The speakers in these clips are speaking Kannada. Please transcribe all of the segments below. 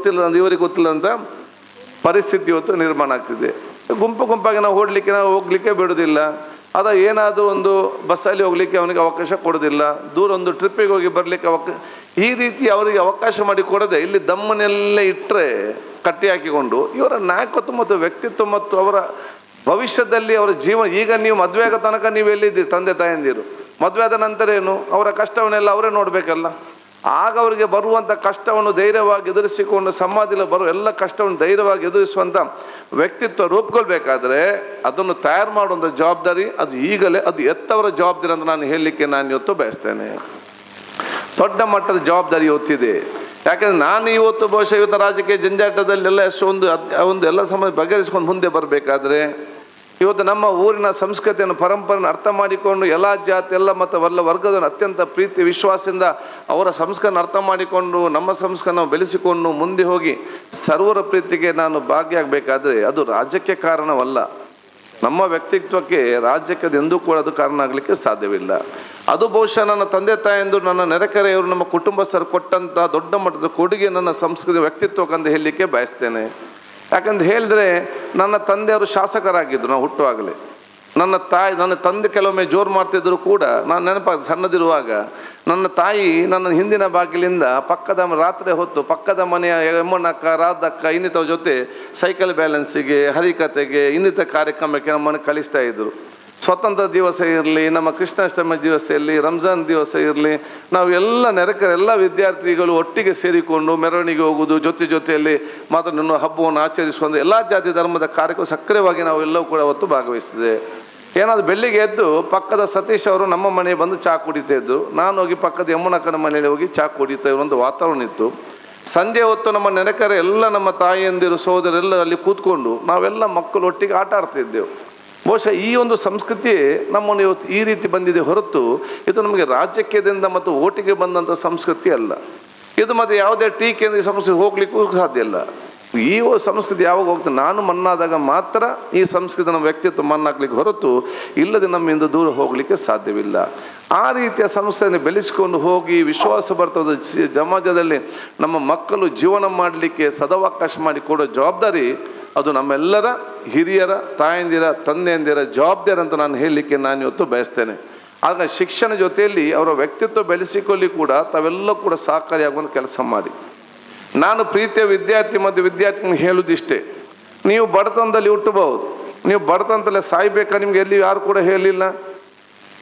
ಗೊತ್ತಿಲ್ಲ ಅಂತ ಇವರಿಗೆ ಗೊತ್ತಿಲ್ಲ ಅಂತ ಪರಿಸ್ಥಿತಿ ಇವತ್ತು ನಿರ್ಮಾಣ ಆಗ್ತಿದೆ. ಗುಂಪಾಗಿ ನಾವು ಹೋಗಲಿಕ್ಕೆ ಬಿಡೋದಿಲ್ಲ. ಅದ ಏನಾದರೂ ಒಂದು ಬಸ್ಸಲ್ಲಿ ಹೋಗಲಿಕ್ಕೆ ಅವನಿಗೆ ಅವಕಾಶ ಕೊಡೋದಿಲ್ಲ, ದೂರ ಒಂದು ಟ್ರಿಪ್ಪಿಗೆ ಹೋಗಿ ಬರಲಿಕ್ಕೆ ಈ ರೀತಿ ಅವರಿಗೆ ಅವಕಾಶ ಮಾಡಿ ಕೊಡದೆ ಇಲ್ಲಿ ದಮ್ಮನ್ನೆಲ್ಲ ಇಟ್ಟರೆ ಕಟ್ಟಿ ಹಾಕಿಕೊಂಡು ಇವರ ನಾಯಕತ್ವ ಮತ್ತು ವ್ಯಕ್ತಿತ್ವ ಮತ್ತು ಅವರ ಭವಿಷ್ಯದಲ್ಲಿ ಅವರ ಜೀವನ, ಈಗ ನೀವು ಮದುವೆ ಆಗೋ ತನಕ ನೀವು ಎಲ್ಲಿದ್ದೀರಿ ತಂದೆ ತಾಯಂದಿರು, ಮದುವೆ ಆದ ನಂತರ ಏನು ಅವರ ಕಷ್ಟವನ್ನೆಲ್ಲ ಅವರೇ ನೋಡಬೇಕಲ್ಲ. ಆಗ ಅವರಿಗೆ ಬರುವಂಥ ಕಷ್ಟವನ್ನು ಧೈರ್ಯವಾಗಿ ಎದುರಿಸಿಕೊಂಡು ಸಮಾಜದಲ್ಲಿ ಬರುವ ಎಲ್ಲ ಕಷ್ಟವನ್ನು ಧೈರ್ಯವಾಗಿ ಎದುರಿಸುವಂಥ ವ್ಯಕ್ತಿತ್ವ ರೂಪುಗೊಳ್ಬೇಕಾದ್ರೆ ಅದನ್ನು ತಯಾರು ಮಾಡುವಂಥ ಜವಾಬ್ದಾರಿ ಅದು ಈಗಲೇ ಅದು ಎತ್ತವರ ಜವಾಬ್ದಾರಿ ಅಂತ ನಾನು ಹೇಳಲಿಕ್ಕೆ ನಾನು ಇವತ್ತು ಬಯಸ್ತೇನೆ. ದೊಡ್ಡ ಮಟ್ಟದ ಜವಾಬ್ದಾರಿ ಇವತ್ತಿದೆ. ಯಾಕೆಂದರೆ ನಾನು ಇವತ್ತು ಬಹುಶಃ ಇವತ್ತು ರಾಜಕೀಯ ಜಂಜಾಟದಲ್ಲೆಲ್ಲ ಒಂದು ಎಲ್ಲ ಸಮಯ ಬಗೆಹರಿಸ್ಕೊಂಡು ಮುಂದೆ ಬರಬೇಕಾದ್ರೆ ಇವತ್ತು ನಮ್ಮ ಊರಿನ ಸಂಸ್ಕೃತಿಯನ್ನು ಪರಂಪರೆಯನ್ನು ಅರ್ಥ ಮಾಡಿಕೊಂಡು ಎಲ್ಲ ಜಾತಿ ಎಲ್ಲ ಮತ್ತು ಎಲ್ಲ ವರ್ಗದನ್ನು ಅತ್ಯಂತ ಪ್ರೀತಿ ವಿಶ್ವಾಸದಿಂದ ಅವರ ಸಂಸ್ಕಾರನ ಅರ್ಥ ಮಾಡಿಕೊಂಡು ನಮ್ಮ ಸಂಸ್ಕಾರನ ಬೆಳೆಸಿಕೊಂಡು ಮುಂದೆ ಹೋಗಿ ಸರ್ವರ ಪ್ರೀತಿಗೆ ನಾನು ಭಾಗಿಯಾಗಬೇಕಾದ್ರೆ ಅದು ರಾಜ್ಯಕ್ಕೆ ಕಾರಣವಲ್ಲ. ನಮ್ಮ ವ್ಯಕ್ತಿತ್ವಕ್ಕೆ ರಾಜ್ಯಕ್ಕೆ ಎಂದೂ ಕೂಡ ಅದು ಕಾರಣ ಆಗಲಿಕ್ಕೆ ಸಾಧ್ಯವಿಲ್ಲ. ಅದು ಬಹುಶಃ ನನ್ನ ತಂದೆ ತಾಯಂದು ನನ್ನ ನೆರೆಕೆರೆಯವರು ನಮ್ಮ ಕುಟುಂಬಸ್ಥರು ಕೊಟ್ಟಂಥ ದೊಡ್ಡ ಮಟ್ಟದ ಕೊಡುಗೆ ನನ್ನ ಸಂಸ್ಕೃತಿ ವ್ಯಕ್ತಿತ್ವಕ್ಕಂತ ಹೇಳಲಿಕ್ಕೆ ಬಯಸ್ತೇನೆ. ಯಾಕಂತ ಹೇಳಿದ್ರೆ ನನ್ನ ತಂದೆಯವರು ಶಾಸಕರಾಗಿದ್ದರು ನಾವು ಹುಟ್ಟುವಾಗಲೇ. ನನ್ನ ತಂದೆ ಕೆಲವೊಮ್ಮೆ ಜೋರು ಮಾಡ್ತಿದ್ರು ಕೂಡ ನಾನು ನೆನಪಾಗ್ತದೆ ಸಣ್ಣದಿರುವಾಗ ನನ್ನ ತಾಯಿ ನನ್ನ ಹಿಂದಿನ ಬಾಗಿಲಿಂದ ರಾತ್ರಿ ಹೊತ್ತು ಪಕ್ಕದ ಮನೆಯ ಯಮ್ಮನಕ್ಕ ರಾಧಕ್ಕ ಇನ್ನಿತರ ಜೊತೆ ಸೈಕಲ್ ಬ್ಯಾಲೆನ್ಸಿಗೆ, ಹರಿಕತೆಗೆ, ಇನ್ನಿತರ ಕಾರ್ಯಕ್ರಮಕ್ಕೆ ನಮ್ಮನ್ನು ಕಳಿಸ್ತಾ ಇದ್ರು. ಸ್ವತಂತ್ರ ದಿವಸ ಇರಲಿ, ನಮ್ಮ ಕೃಷ್ಣಾಷ್ಟಮಿ ದಿವಸ ಇರಲಿ, ರಂಜಾನ್ ದಿವಸ ಇರಲಿ, ನಾವು ಎಲ್ಲ ವಿದ್ಯಾರ್ಥಿಗಳು ಒಟ್ಟಿಗೆ ಸೇರಿಕೊಂಡು ಮೆರವಣಿಗೆ ಹೋಗುವುದು, ಜೊತೆಯಲ್ಲಿ ಮಾತ್ರ ನನ್ನ ಹಬ್ಬವನ್ನು ಆಚರಿಸುವಂಥ ಎಲ್ಲ ಜಾತಿ ಧರ್ಮದ ಕಾರ್ಯಕ್ರಮ ಸಕ್ರಿಯವಾಗಿ ನಾವು ಎಲ್ಲವೂ ಕೂಡ ಅವತ್ತು ಭಾಗವಹಿಸಿದೆ. ಏನಾದರೂ ಬೆಳ್ಳಿಗೆ ಎದ್ದು ಪಕ್ಕದ ಸತೀಶ್ ಅವರು ನಮ್ಮ ಮನೆಗೆ ಬಂದು ಚಹಾ ಕುಡಿತಾ ಇದ್ದರು, ನಾನು ಹೋಗಿ ಪಕ್ಕದ ಯಮ್ಮನಕ್ಕನ ಮನೆಯಲ್ಲಿ ಹೋಗಿ ಚಹಾ ಕುಡಿತಾ ಇರುವಂಥ ವಾತಾವರಣ ಇತ್ತು. ಸಂಜೆ ಹೊತ್ತು ನಮ್ಮ ನೆರೆಕರೆ ಎಲ್ಲ ನಮ್ಮ ತಾಯಿಯಂದಿರು ಸಹೋದರೆಲ್ಲ ಅಲ್ಲಿ ಕೂತ್ಕೊಂಡು ನಾವೆಲ್ಲ ಮಕ್ಕಳು ಒಟ್ಟಿಗೆ ಆಟ ಆಡ್ತಿದ್ದೆವು. ಬಹುಶಃ ಈ ಒಂದು ಸಂಸ್ಕೃತಿಯೇ ನಮ್ಮನ್ನು ಇವತ್ತು ಈ ರೀತಿ ಬಂದಿದೆ ಹೊರತು ಇದು ನಮಗೆ ರಾಜಕೀಯದಿಂದ ಮತ್ತು ಓಟಿಗೆ ಬಂದಂಥ ಸಂಸ್ಕೃತಿ ಅಲ್ಲ. ಇದು ಮತ್ತು ಯಾವುದೇ ಟೀಕೆಯಿಂದ ಈ ಸಂಸ್ಕೃತಿ ಹೋಗ್ಲಿಕ್ಕೂ ಸಾಧ್ಯ ಇಲ್ಲ. ಈ ಸಂಸ್ಕೃತಿ ಯಾವಾಗ ಹೋಗ್ತದೆ ನಾನು ಮಣ್ಣಾದಾಗ ಮಾತ್ರ ಈ ಸಂಸ್ಕೃತಿ ನಮ್ಮ ವ್ಯಕ್ತಿತ್ವ ಮಣ್ಣಾಗ್ಲಿಕ್ಕೆ ಹೊರತು ಇಲ್ಲದೆ ನಮ್ಮಿಂದ ದೂರ ಹೋಗಲಿಕ್ಕೆ ಸಾಧ್ಯವಿಲ್ಲ. ಆ ರೀತಿಯ ಸಂಸ್ಥೆಯನ್ನು ಬೆಳೆಸಿಕೊಂಡು ಹೋಗಿ ವಿಶ್ವಾಸ ಬರ್ತದ ಸಮಾಜದಲ್ಲಿ ನಮ್ಮ ಮಕ್ಕಳು ಜೀವನ ಮಾಡಲಿಕ್ಕೆ ಸದಾವಕಾಶ ಮಾಡಿಕೊಡೋ ಜವಾಬ್ದಾರಿ ಅದು ನಮ್ಮೆಲ್ಲರ ಹಿರಿಯರ, ತಾಯಂದಿರ, ತಂದೆಯಂದಿರ ಜವಾಬ್ದಾರಿ ಅಂತ ನಾನು ಹೇಳಲಿಕ್ಕೆ ನಾನು ಇವತ್ತು ಬಯಸ್ತೇನೆ. ಆಗ ಶಿಕ್ಷಣ ಜೊತೆಯಲ್ಲಿ ಅವರ ವ್ಯಕ್ತಿತ್ವ ಬೆಳೆಸಿಕೊಳ್ಳಿ ಕೂಡ ತಾವೆಲ್ಲ ಕೂಡ ಸಹಕಾರಿಯಾಗುವಂಥ ಕೆಲಸ ಮಾಡಿ. ನಾನು ಪ್ರೀತಿಯ ವಿದ್ಯಾರ್ಥಿಗಳಿಗೆ ಹೇಳುವುದಿಷ್ಟೇ, ನೀವು ಬಡತನದಲ್ಲಿ ಹುಟ್ಟಬಹುದು, ನೀವು ಬಡತನದಲ್ಲೇ ಸಾಯ್ಬೇಕಾ ನಿಮ್ಗೆ ಎಲ್ಲಿ ಯಾರು ಕೂಡ ಹೇಳಿಲ್ಲ.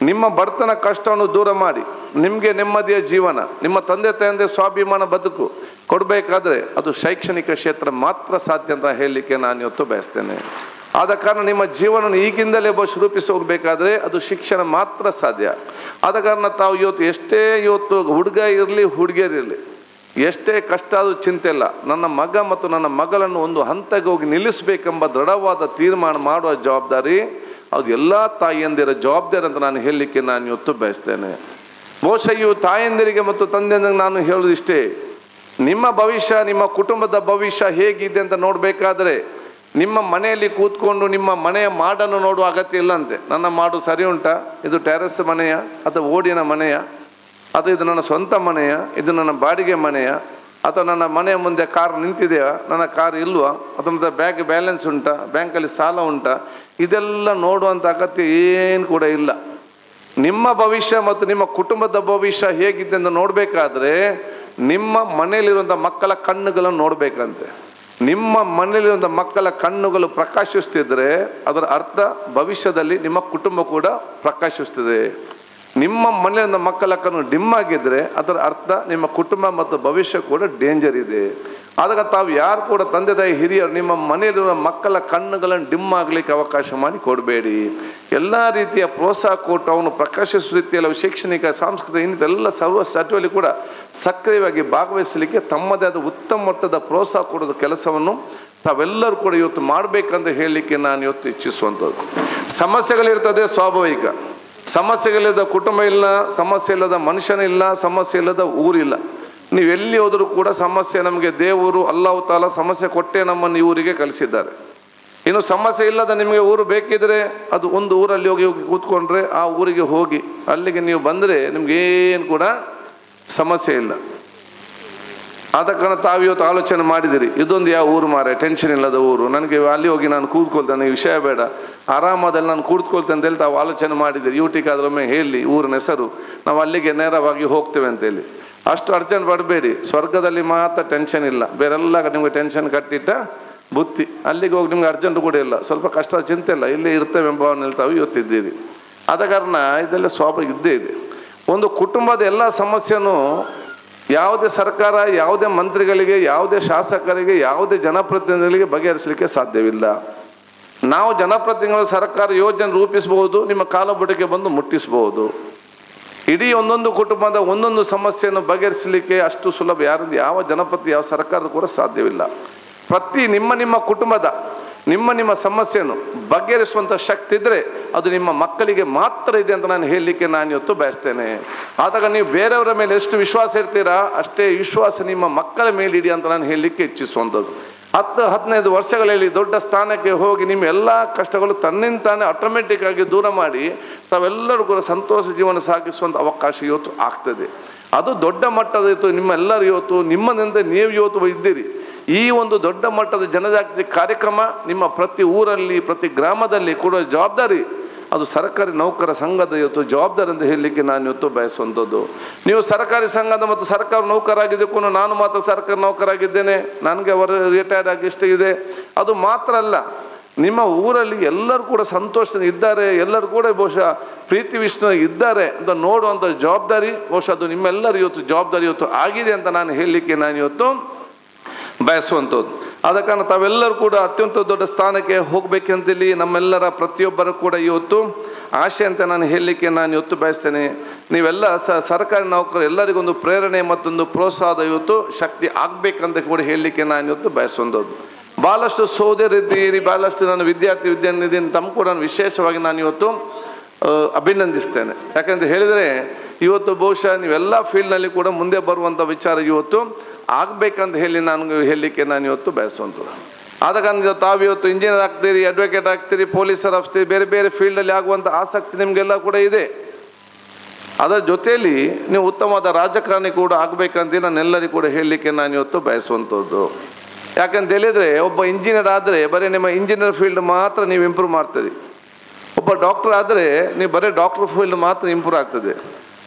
ನಿಮ್ಮ ಬಡತನ ಕಷ್ಟವನ್ನು ದೂರ ಮಾಡಿ ನಿಮಗೆ ನೆಮ್ಮದಿಯ ಜೀವನ, ನಿಮ್ಮ ತಂದೆ ತಾಯಂದೆ ಸ್ವಾಭಿಮಾನ ಬದುಕು ಕೊಡಬೇಕಾದ್ರೆ ಅದು ಶೈಕ್ಷಣಿಕ ಕ್ಷೇತ್ರ ಮಾತ್ರ ಸಾಧ್ಯ ಅಂತ ಹೇಳಲಿಕ್ಕೆ ನಾನು ಇವತ್ತು ಬಯಸ್ತೇನೆ. ಆದ ಕಾರಣ ನಿಮ್ಮ ಜೀವನ ಈಗಿಂದಲೇ ರೂಪಿಸಿ ಹೋಗಬೇಕಾದ್ರೆ ಅದು ಶಿಕ್ಷಣ ಮಾತ್ರ ಸಾಧ್ಯ. ಆದ ಕಾರಣ ತಾವು ಇವತ್ತು ಹುಡುಗ ಇರಲಿ ಹುಡುಗಿಯರಿರಲಿ ಎಷ್ಟೇ ಕಷ್ಟ ಆದರೂ ಚಿಂತೆ ಇಲ್ಲ, ನನ್ನ ಮಗ ಮತ್ತು ನನ್ನ ಮಗಳನ್ನು ಒಂದು ಹಂತಕ್ಕೆ ಹೋಗಿ ನಿಲ್ಲಿಸಬೇಕೆಂಬ ದೃಢವಾದ ತೀರ್ಮಾನ ಮಾಡುವ ಜವಾಬ್ದಾರಿ ಅದು ಎಲ್ಲ ತಾಯಿಯಂದಿರ ಜವಾಬ್ದಾರಿ ಅಂತ ನಾನು ಹೇಳಲಿಕ್ಕೆ ನಾನು ಇವತ್ತು ಬಯಸ್ತೇನೆ. ಬಹುಶಃ ಇವು ತಾಯಂದಿರಿಗೆ ಮತ್ತು ತಂದೆಯಂದಿರಿಗೆ ನಾನು ಹೇಳೋದಿಷ್ಟೇ, ನಿಮ್ಮ ಭವಿಷ್ಯ, ನಿಮ್ಮ ಕುಟುಂಬದ ಭವಿಷ್ಯ ಹೇಗಿದೆ ಅಂತ ನೋಡಬೇಕಾದ್ರೆ ನಿಮ್ಮ ಮನೆಯಲ್ಲಿ ಕೂತ್ಕೊಂಡು ನಿಮ್ಮ ಮನೆಯ ಮಾಡನ್ನು ನೋಡುವ ಅಗತ್ಯ ಇಲ್ಲಂತೆ. ನನ್ನ ಮಾಡು ಸರಿ ಉಂಟಾ, ಇದು ಟೆರೆಸ್ ಮನೆಯ ಅಥವಾ ಓಡಿನ ಮನೆಯ, ಅಥವಾ ಇದು ನನ್ನ ಸ್ವಂತ ಮನೆಯ, ಇದು ನನ್ನ ಬಾಡಿಗೆ ಮನೆಯ, ಅಥವಾ ನನ್ನ ಮನೆಯ ಮುಂದೆ ಕಾರ್ ನಿಂತಿದೆಯಾ, ನನ್ನ ಕಾರ್ ಇಲ್ವಾ, ಅಥವಾ ಬ್ಯಾಲೆನ್ಸ್ ಉಂಟಾ, ಬ್ಯಾಂಕಲ್ಲಿ ಸಾಲ ಉಂಟಾ, ಇದೆಲ್ಲ ನೋಡುವಂಥ ಅಗತ್ಯ ಏನು ಕೂಡ ಇಲ್ಲ. ನಿಮ್ಮ ಭವಿಷ್ಯ ಮತ್ತು ನಿಮ್ಮ ಕುಟುಂಬದ ಭವಿಷ್ಯ ಹೇಗಿದೆ ಅಂತ ನೋಡಬೇಕಾದ್ರೆ ನಿಮ್ಮ ಮನೆಯಲ್ಲಿರುವಂಥ ಮಕ್ಕಳ ಕಣ್ಣುಗಳನ್ನು ನೋಡಬೇಕಂತೆ. ನಿಮ್ಮ ಮನೆಯಲ್ಲಿರುವಂಥ ಮಕ್ಕಳ ಕಣ್ಣುಗಳು ಪ್ರಕಾಶಿಸ್ತಿದ್ರೆ ಅದರ ಅರ್ಥ ಭವಿಷ್ಯದಲ್ಲಿ ನಿಮ್ಮ ಕುಟುಂಬ ಕೂಡ ಪ್ರಕಾಶಿಸ್ತದೆ. ನಿಮ್ಮ ಮನೆಯಿಂದ ಮಕ್ಕಳ ಕಣ್ಣು ಡಿಮ್ ಆಗಿದ್ರೆ ಅದರ ಅರ್ಥ ನಿಮ್ಮ ಕುಟುಂಬ ಮತ್ತು ಭವಿಷ್ಯ ಕೂಡ ಡೇಂಜರ್ ಇದೆ. ಆದಾಗ ತಾವು ಯಾರು ಕೂಡ ತಂದೆ ತಾಯಿ ಹಿರಿಯರು ನಿಮ್ಮ ಮನೆಯಲ್ಲಿರುವ ಮಕ್ಕಳ ಕಣ್ಣುಗಳನ್ನು ಡಿಮ್ ಆಗಲಿಕ್ಕೆ ಅವಕಾಶ ಮಾಡಿ ಕೊಡಬೇಡಿ. ಎಲ್ಲ ರೀತಿಯ ಪ್ರೋತ್ಸಾಹ ಕೊಟ್ಟು ಅವನು ಪ್ರಕಾಶಿಸುವ ರೀತಿಯಲ್ಲಿ ಶೈಕ್ಷಣಿಕ, ಸಾಂಸ್ಕೃತಿಕ ಇನ್ನಿತೆಲ್ಲ ಸರ್ವ ಚಟುವಟಿಕೆ ಕೂಡ ಸಕ್ರಿಯವಾಗಿ ಭಾಗವಹಿಸಲಿಕ್ಕೆ ತಮ್ಮದೇ ಆದ ಉತ್ತಮ ಮಟ್ಟದ ಪ್ರೋತ್ಸಾಹ ಕೊಡೋದು ಕೆಲಸವನ್ನು ತಾವೆಲ್ಲರೂ ಕೂಡ ಇವತ್ತು ಮಾಡಬೇಕಂತ ಹೇಳಲಿಕ್ಕೆ ನಾನು ಇವತ್ತು ಇಚ್ಛಿಸುವಂಥದ್ದು. ಸಮಸ್ಯೆಗಳಿರ್ತದೆ ಸ್ವಾಭಾವಿಕ, ಸಮಸ್ಯೆಗಳಿಲ್ಲದ ಕುಟುಂಬ ಇಲ್ಲ, ಸಮಸ್ಯೆ ಇಲ್ಲದ ಮನುಷ್ಯನಿಲ್ಲ, ಸಮಸ್ಯೆ ಇಲ್ಲದ ಊರಿಲ್ಲ. ನೀವು ಎಲ್ಲಿ ಹೋದರೂ ಕೂಡ ಸಮಸ್ಯೆ, ನಮಗೆ ದೇವರು ಅಲ್ಲಾಹ್ ತಾಲ ಸಮಸ್ಯೆ ಕೊಟ್ಟೆ ನಮ್ಮನ್ನು ಈ ಊರಿಗೆ ಕಲಿಸಿದ್ದಾರೆ. ಇನ್ನು ಸಮಸ್ಯೆ ಇಲ್ಲದ ನಿಮಗೆ ಊರು ಬೇಕಿದ್ರೆ ಅದು ಒಂದು ಊರಲ್ಲಿ ಹೋಗಿ ಕೂತ್ಕೊಂಡ್ರೆ ಆ ಊರಿಗೆ ಹೋಗಿ ಅಲ್ಲಿಗೆ ನೀವು ಬಂದರೆ ನಿಮಗೇನು ಕೂಡ ಸಮಸ್ಯೆ ಇಲ್ಲ. ಆದ ಕಾರಣ ತಾವು ಇವತ್ತು ಆಲೋಚನೆ ಮಾಡಿದಿರಿ, ಇದೊಂದು ಯಾವ ಊರು ಮಾರೆ, ಟೆನ್ಷನ್ ಇಲ್ಲದ ಊರು, ನನಗೆ ಅಲ್ಲಿ ಹೋಗಿ ನಾನು ಕೂತ್ಕೊಳ್ತೇನೆ, ಈ ವಿಷಯ ಬೇಡ, ಆರಾಮದಲ್ಲಿ ನಾನು ಕೂತ್ಕೊಳ್ತೇನೆ ಅಂತೇಳಿ ತಾವು ಆಲೋಚನೆ ಮಾಡಿದಿರಿ. ಯೂಟಿಗಾದ್ರೊಮ್ಮೆ ಹೇಳಿ ಊರಿನ ಹೆಸರು, ನಾವು ಅಲ್ಲಿಗೆ ನೇರವಾಗಿ ಹೋಗ್ತೇವೆ ಅಂತೇಳಿ. ಅಷ್ಟು ಅರ್ಜೆಂಟ್ ಪಡಬೇಡಿ, ಸ್ವರ್ಗದಲ್ಲಿ ಮಾತ್ರ ಟೆನ್ಷನ್ ಇಲ್ಲ, ಬೇರೆಲ್ಲ ನಿಮಗೆ ಟೆನ್ಷನ್ ಕಟ್ಟಿಟ್ಟ ಬುತ್ತಿ, ಅಲ್ಲಿಗೆ ಹೋಗಿ ನಿಮ್ಗೆ ಅರ್ಜೆಂಟ್ ಕೂಡ ಇಲ್ಲ, ಸ್ವಲ್ಪ ಕಷ್ಟ ಚಿಂತೆ ಇಲ್ಲ, ಇಲ್ಲೇ ಇರ್ತೇವೆ ಎಂಬ ಭಾವನೆಯಲ್ಲಿ ತಾವು ಇವತ್ತಿದ್ದೀರಿ. ಆದ ಕಾರಣ ಇದೆಲ್ಲ ಸ್ವಾಭಾವಿಕ ಇದ್ದೇ ಇದೆ. ಒಂದು ಕುಟುಂಬದ ಎಲ್ಲ ಸಮಸ್ಯೆನೂ ಯಾವುದೇ ಸರ್ಕಾರ, ಯಾವುದೇ ಮಂತ್ರಿಗಳಿಗೆ, ಯಾವುದೇ ಶಾಸಕರಿಗೆ, ಯಾವುದೇ ಜನಪ್ರತಿನಿಧಿಗಳಿಗೆ ಬಗೆಹರಿಸಲಿಕ್ಕೆ ಸಾಧ್ಯವಿಲ್ಲ. ನಾವು ಜನಪ್ರತಿನಿಧಿಗಳು ಸರ್ಕಾರ ಯೋಜನೆ ರೂಪಿಸಬಹುದು, ನಿಮ್ಮ ಕಾಲಬುಡಕ್ಕೆ ಬಂದು ಮುಟ್ಟಿಸಬಹುದು. ಇಡೀ ಒಂದೊಂದು ಕುಟುಂಬದ ಒಂದೊಂದು ಸಮಸ್ಯೆಯನ್ನು ಬಗೆಹರಿಸಲಿಕ್ಕೆ ಅಷ್ಟು ಸುಲಭ ಯಾರಿಂದ ಯಾವ ಜನಪತಿ ಯಾವ ಸರ್ಕಾರದ ಕೂಡ ಸಾಧ್ಯವಿಲ್ಲ. ಪ್ರತಿ ನಿಮ್ಮ ಕುಟುಂಬದ ನಿಮ್ಮ ಸಮಸ್ಯೆಯನ್ನು ಬಗೆಹರಿಸುವಂಥ ಶಕ್ತಿ ಇದ್ದರೆ ಅದು ನಿಮ್ಮ ಮಕ್ಕಳಿಗೆ ಮಾತ್ರ ಇದೆ ಅಂತ ನಾನು ಹೇಳಲಿಕ್ಕೆ ನಾನು ಇವತ್ತು ಬಯಸ್ತೇನೆ. ಆದಾಗ ನೀವು ಬೇರೆಯವರ ಮೇಲೆ ಎಷ್ಟು ವಿಶ್ವಾಸ ಇರ್ತೀರಾ ಅಷ್ಟೇ ವಿಶ್ವಾಸ ನಿಮ್ಮ ಮಕ್ಕಳ ಮೇಲೆ ಇಡಿ ಅಂತ ನಾನು ಹೇಳಲಿಕ್ಕೆ ಇಚ್ಛಿಸುವಂಥದ್ದು. 10-15 ವರ್ಷಗಳಲ್ಲಿ ದೊಡ್ಡ ಸ್ಥಾನಕ್ಕೆ ಹೋಗಿ ನಿಮ್ಮ ಎಲ್ಲ ಕಷ್ಟಗಳು ತನ್ನಿಂತಾನೆ ಆಟೋಮೆಟಿಕ್ ಆಗಿ ದೂರ ಮಾಡಿ ತಾವೆಲ್ಲರೂ ಕೂಡ ಸಂತೋಷ ಜೀವನ ಸಾಗಿಸುವಂಥ ಅವಕಾಶ ಇವತ್ತು ಆಗ್ತದೆ. ಅದು ದೊಡ್ಡ ಮಟ್ಟದ ಇವತ್ತು ನಿಮ್ಮೆಲ್ಲರೂ ಇವತ್ತು ನಿಮ್ಮದಿಂದ ನೀವು ಇವತ್ತು ಇದ್ದೀರಿ. ಈ ಒಂದು ದೊಡ್ಡ ಮಟ್ಟದ ಜನಜಾಗೃತಿ ಕಾರ್ಯಕ್ರಮ ನಿಮ್ಮ ಪ್ರತಿ ಊರಲ್ಲಿ ಪ್ರತಿ ಗ್ರಾಮದಲ್ಲಿ ಕೊಡುವ ಜವಾಬ್ದಾರಿ ಅದು ಸರ್ಕಾರಿ ನೌಕರ ಸಂಘದ ಇವತ್ತು ಜವಾಬ್ದಾರಿ ಅಂತ ಹೇಳಲಿಕ್ಕೆ ನಾನು ಇವತ್ತು ಬಯಸುವಂಥದ್ದು. ನೀವು ಸರ್ಕಾರಿ ಸಂಘದ ಮತ್ತು ಸರ್ಕಾರ ನೌಕರಾಗಿದ್ದಕ್ಕೂ ನಾನು ಮಾತ್ರ ಸರ್ಕಾರಿ ನೌಕರಾಗಿದ್ದೇನೆ, ನನಗೆ ಅವರ ರಿಟೈರ್ಡ್ ಆಗಿ ಇಷ್ಟ ಇದೆ, ಅದು ಮಾತ್ರ ಅಲ್ಲ, ನಿಮ್ಮ ಊರಲ್ಲಿ ಎಲ್ಲರೂ ಕೂಡ ಸಂತೋಷದಿಂದ ಇದ್ದಾರೆ, ಎಲ್ಲರೂ ಕೂಡ ಬಹುಶಃ ಪ್ರೀತಿ ವಿಷ್ಣು ಇದ್ದಾರೆ ಅಂತ ನೋಡುವಂಥ ಜವಾಬ್ದಾರಿ ಬಹುಶಃ ಅದು ನಿಮ್ಮೆಲ್ಲರೂ ಇವತ್ತು ಜವಾಬ್ದಾರಿ ಇವತ್ತು ಆಗಿದೆ ಅಂತ ನಾನು ಹೇಳಲಿಕ್ಕೆ ನಾನು ಇವತ್ತು ಬಯಸುವಂಥದ್ದು. ಆದ ಕಾರಣ ತಾವೆಲ್ಲರೂ ಕೂಡ ಅತ್ಯಂತ ದೊಡ್ಡ ಸ್ಥಾನಕ್ಕೆ ಹೋಗಬೇಕಂತೇಳಿ ನಮ್ಮೆಲ್ಲರ ಪ್ರತಿಯೊಬ್ಬರು ಕೂಡ ಇವತ್ತು ಆಶೆ ಅಂತ ನಾನು ಹೇಳಲಿಕ್ಕೆ ನಾನು ಇವತ್ತು ಬಯಸ್ತೇನೆ. ನೀವೆಲ್ಲ ಸರ್ಕಾರಿ ನೌಕರರು ಎಲ್ಲರಿಗೊಂದು ಪ್ರೇರಣೆ ಮತ್ತೊಂದು ಪ್ರೋತ್ಸಾಹದ ಇವತ್ತು ಶಕ್ತಿ ಆಗಬೇಕಂತ ಕೂಡ ಹೇಳಲಿಕ್ಕೆ ನಾನು ಇವತ್ತು ಬಯಸುವಂಥದ್ದು. ಭಾಳಷ್ಟು ಸೋದರಿದ್ದೀರಿ, ಭಾಳಷ್ಟು ನಾನು ವಿದ್ಯಾರ್ಥಿನಿದ್ದೀನಿ, ತಮ್ಮ ಕೂಡ ನಾನು ವಿಶೇಷವಾಗಿ ನಾನು ಇವತ್ತು ಅಭಿನಂದಿಸ್ತೇನೆ. ಯಾಕಂತ ಹೇಳಿದರೆ ಇವತ್ತು ಬಹುಶಃ ನೀವೆಲ್ಲ ಫೀಲ್ಡ್ನಲ್ಲಿ ಕೂಡ ಮುಂದೆ ಬರುವಂಥ ವಿಚಾರ ಇವತ್ತು ಆಗಬೇಕಂತ ಹೇಳಿ ನಾನು ಹೇಳಲಿಕ್ಕೆ ನಾನು ಇವತ್ತು ಬಯಸುವಂಥದ್ದು. ಆದ ಕಾರಣ ತಾವು ಇವತ್ತು ಇಂಜಿನಿಯರ್ ಆಗ್ತೀರಿ, ಅಡ್ವೊಕೇಟ್ ಆಗ್ತೀರಿ, ಪೊಲೀಸರ್ ಆಗ್ತೀರಿ, ಬೇರೆ ಬೇರೆ ಫೀಲ್ಡಲ್ಲಿ ಆಗುವಂಥ ಆಸಕ್ತಿ ನಿಮಗೆಲ್ಲ ಕೂಡ ಇದೆ. ಅದರ ಜೊತೆಯಲ್ಲಿ ನೀವು ಉತ್ತಮವಾದ ರಾಜಕಾರಣಿ ಕೂಡ ಆಗಬೇಕಂತ ನಾನೆಲ್ಲರಿಗೂ ಕೂಡ ಹೇಳಲಿಕ್ಕೆ ನಾನು ಇವತ್ತು ಬಯಸುವಂಥದ್ದು. ಯಾಕಂತ ಹೇಳಿದರೆ ಒಬ್ಬ ಇಂಜಿನಿಯರ್ ಆದರೆ ಬರೀ ನಿಮ್ಮ ಇಂಜಿನಿಯರ್ ಫೀಲ್ಡ್ ಮಾತ್ರ ನೀವು ಇಂಪ್ರೂವ್ ಮಾಡ್ತೀರಿ. ಒಬ್ಬ ಡಾಕ್ಟರ್ ಆದರೆ ನೀವು ಬರೀ ಡಾಕ್ಟರ್ ಫೀಲ್ಡ್ ಮಾತ್ರ ಇಂಪ್ರೂವ್ ಆಗ್ತದೆ.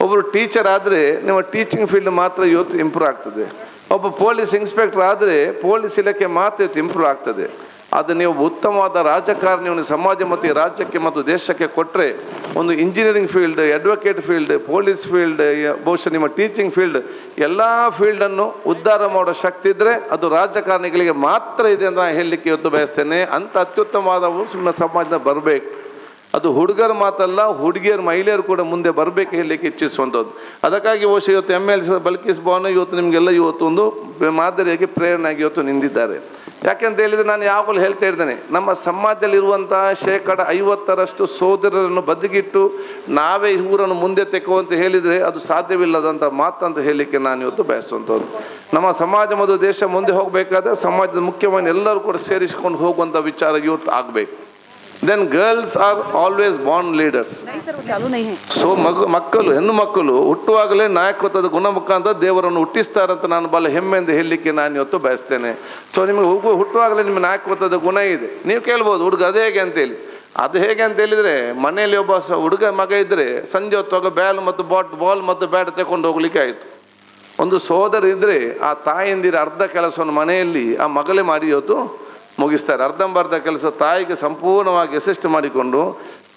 ಒಬ್ಬರು ಟೀಚರ್ ಆದರೆ ನಿಮ್ಮ ಟೀಚಿಂಗ್ ಫೀಲ್ಡ್ ಮಾತ್ರ ಇವತ್ತು ಇಂಪ್ರೂವ್ ಆಗ್ತದೆ. ಒಬ್ಬ ಪೊಲೀಸ್ ಇನ್ಸ್ಪೆಕ್ಟರ್ ಆದರೆ ಪೊಲೀಸ್ ಇಲಾಖೆ ಮಾತ್ರ ಇವತ್ತು ಇಂಪ್ರೂವ್ ಆಗ್ತದೆ. ಅದು ನೀವು ಉತ್ತಮವಾದ ರಾಜಕಾರಣಿಯನ್ನು ಸಮಾಜ ಮತ್ತು ರಾಜ್ಯಕ್ಕೆ ಮತ್ತು ದೇಶಕ್ಕೆ ಕೊಟ್ಟರೆ ಒಂದು engineering field, advocate field, police field, ಬಹುಶಃ ನಿಮ್ಮ ಟೀಚಿಂಗ್ ಫೀಲ್ಡ್ ಎಲ್ಲ ಫೀಲ್ಡನ್ನು ಉದ್ಧಾರ ಮಾಡೋ ಶಕ್ತಿ ಇದ್ದರೆ ಅದು ರಾಜಕಾರಣಿಗಳಿಗೆ ಮಾತ್ರ ಇದೆ ಅಂತ ನಾನು ಹೇಳಲಿಕ್ಕೆ ಇವತ್ತು ಬಯಸ್ತೇನೆ. ಅಂಥ ಅತ್ಯುತ್ತಮವಾದವು ನಿಮ್ಮ ಸಮಾಜದ ಬರಬೇಕು. ಅದು ಹುಡುಗರ ಮಾತಲ್ಲ, ಹುಡುಗಿಯರು ಮಹಿಳೆಯರು ಕೂಡ ಮುಂದೆ ಬರಬೇಕು ಹೇಳಲಿಕ್ಕೆ ಇಚ್ಛಿಸುವಂಥದ್ದು. ಅದಕ್ಕಾಗಿ ಬಹುಶಃ ಇವತ್ತು MLC ಬಲ್ಕೀಸ್ ಭವನ ಇವತ್ತು ನಿಮಗೆಲ್ಲ ಇವತ್ತು ಒಂದು ಮಾದರಿಯಾಗಿ ಪ್ರೇರಣೆಯಾಗಿ ಇವತ್ತು ನಿಂತಿದ್ದಾರೆ. ಯಾಕೆಂತ ಹೇಳಿದರೆ ನಾನು ಯಾವಾಗಲೂ ಹೇಳ್ತಾ ಇರ್ತೇನೆ, ನಮ್ಮ ಸಮಾಜದಲ್ಲಿರುವಂಥ 50% ಸೋದರರನ್ನು ಬದಿಗಿಟ್ಟು ನಾವೇ ಊರನ್ನು ಮುಂದೆ ತೆಕ್ಕುವಂತ ಹೇಳಿದರೆ ಅದು ಸಾಧ್ಯವಿಲ್ಲದಂಥ ಮಾತಂತ ಹೇಳಲಿಕ್ಕೆ ನಾನು ಇವತ್ತು ಬಯಸುವಂಥದ್ದು. ನಮ್ಮ ಸಮಾಜ ಮತ್ತು ದೇಶ ಮುಂದೆ ಹೋಗಬೇಕಾದ್ರೆ ಸಮಾಜದ ಮುಖ್ಯವಾಗಿ ಎಲ್ಲರೂ ಕೂಡ ಸೇರಿಸಿಕೊಂಡು ಹೋಗುವಂಥ ವಿಚಾರ ಇವತ್ತು ಆಗಬೇಕು. Then girls are always born leaders. So ಮಕ್ಕಳು ಹೆಣ್ಣು ಮಕ್ಕಳು ಹುಟ್ಟುವಾಗಲೇ ನಾಯಕತ್ವದ ಗುಣ ಮುಖಾಂತರ ದೇವರನ್ನು ಹುಟ್ಟಿಸ್ತಾರಂತ ನಾನು ಬಹಳ ಹೆಮ್ಮೆಯಿಂದ ಹೇಳಲಿಕ್ಕೆ ನಾನು ಇವತ್ತು ಬಯಸ್ತೇನೆ. ಸೊ ನಿಮಗೆ ಹುಟ್ಟುವಾಗಲೇ ನಿಮ್ಮ ನಾಯಕತ್ವದ ಗುಣ ಇದೆ. ನೀವು ಕೇಳ್ಬೋದು ಹುಡುಗ ಅದು ಹೇಗೆ ಅಂತೇಳಿ. ಅದು ಹೇಗೆ ಅಂತ ಹೇಳಿದರೆ ಮನೆಯಲ್ಲಿ ಒಬ್ಬ ಹುಡುಗ ಮಗ ಇದ್ದರೆ ಸಂಜೆ ಹೊತ್ತುವಾಗ ಬಾಲ್ ಮತ್ತು ಬ್ಯಾಟ್ ತಗೊಂಡು ಹೋಗ್ಲಿಕ್ಕೆ ಆಯಿತು. ಒಂದು ಸೋದರ ಇದ್ದರೆ ಆ ತಾಯಿಯಂದಿರ ಅರ್ಧ ಕೆಲಸವನ್ನು ಮನೆಯಲ್ಲಿ ಆ ಮಗಳೇ ಮಾಡಿ ಇವತ್ತು ಮುಗಿಸ್ತಾರೆ. ಅರ್ಧಂಬರ್ಧ ಕೆಲಸ ತಾಯಿಗೆ ಸಂಪೂರ್ಣವಾಗಿ ಅಸಿಸ್ಟ್ ಮಾಡಿಕೊಂಡು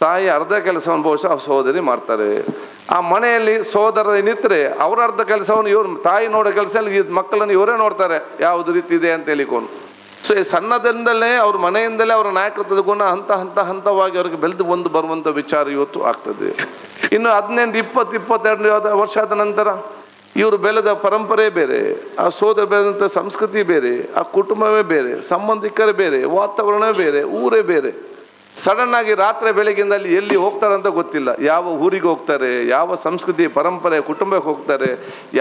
ತಾಯಿ ಅರ್ಧ ಕೆಲಸವನ್ನು ಬಹುಶಃ ಸಹೋದರಿ ಮಾಡ್ತಾರೆ. ಆ ಮನೆಯಲ್ಲಿ ಸೋದರ ನಿಂತರೆ ಅವರ ಅರ್ಧ ಕೆಲಸವನ್ನು ಇವರು ತಾಯಿ ನೋಡೋ ಕೆಲಸದಲ್ಲಿ ಈ ಮಕ್ಕಳನ್ನು ಇವರೇ ನೋಡ್ತಾರೆ ಯಾವುದು ರೀತಿ ಇದೆ ಅಂತ ಹೇಳಿಕೊಂಡು. ಸೊ ಈ ಸಣ್ಣದಿಂದಲೇ ಅವ್ರ ಮನೆಯಿಂದಲೇ ಅವರ ನಾಯಕತ್ವದ ಗುಣ ಹಂತವಾಗಿ ಅವ್ರಿಗೆ ಬೆಳೆದು ಬರುವಂಥ ವಿಚಾರ ಇವತ್ತು ಆಗ್ತದೆ. ಇನ್ನು 18-22 ವರ್ಷ ಆದ ನಂತರ ಇವರು ಬೆಳೆದ ಪರಂಪರೆ ಬೇರೆ, ಆ ಸೋದರ ಬೆಳೆದಂಥ ಸಂಸ್ಕೃತಿ ಬೇರೆ, ಆ ಕುಟುಂಬವೇ ಬೇರೆ, ಸಂಬಂಧಿಕರೇ ಬೇರೆ, ವಾತಾವರಣವೇ ಬೇರೆ, ಊರೇ ಬೇರೆ. ಸಡನ್ನಾಗಿ ರಾತ್ರಿ ಬೆಳಗಿಂದಲ್ಲಿ ಎಲ್ಲಿ ಹೋಗ್ತಾರಂತ ಗೊತ್ತಿಲ್ಲ, ಯಾವ ಊರಿಗೆ ಹೋಗ್ತಾರೆ, ಯಾವ ಸಂಸ್ಕೃತಿ ಪರಂಪರೆ ಕುಟುಂಬಕ್ಕೆ ಹೋಗ್ತಾರೆ,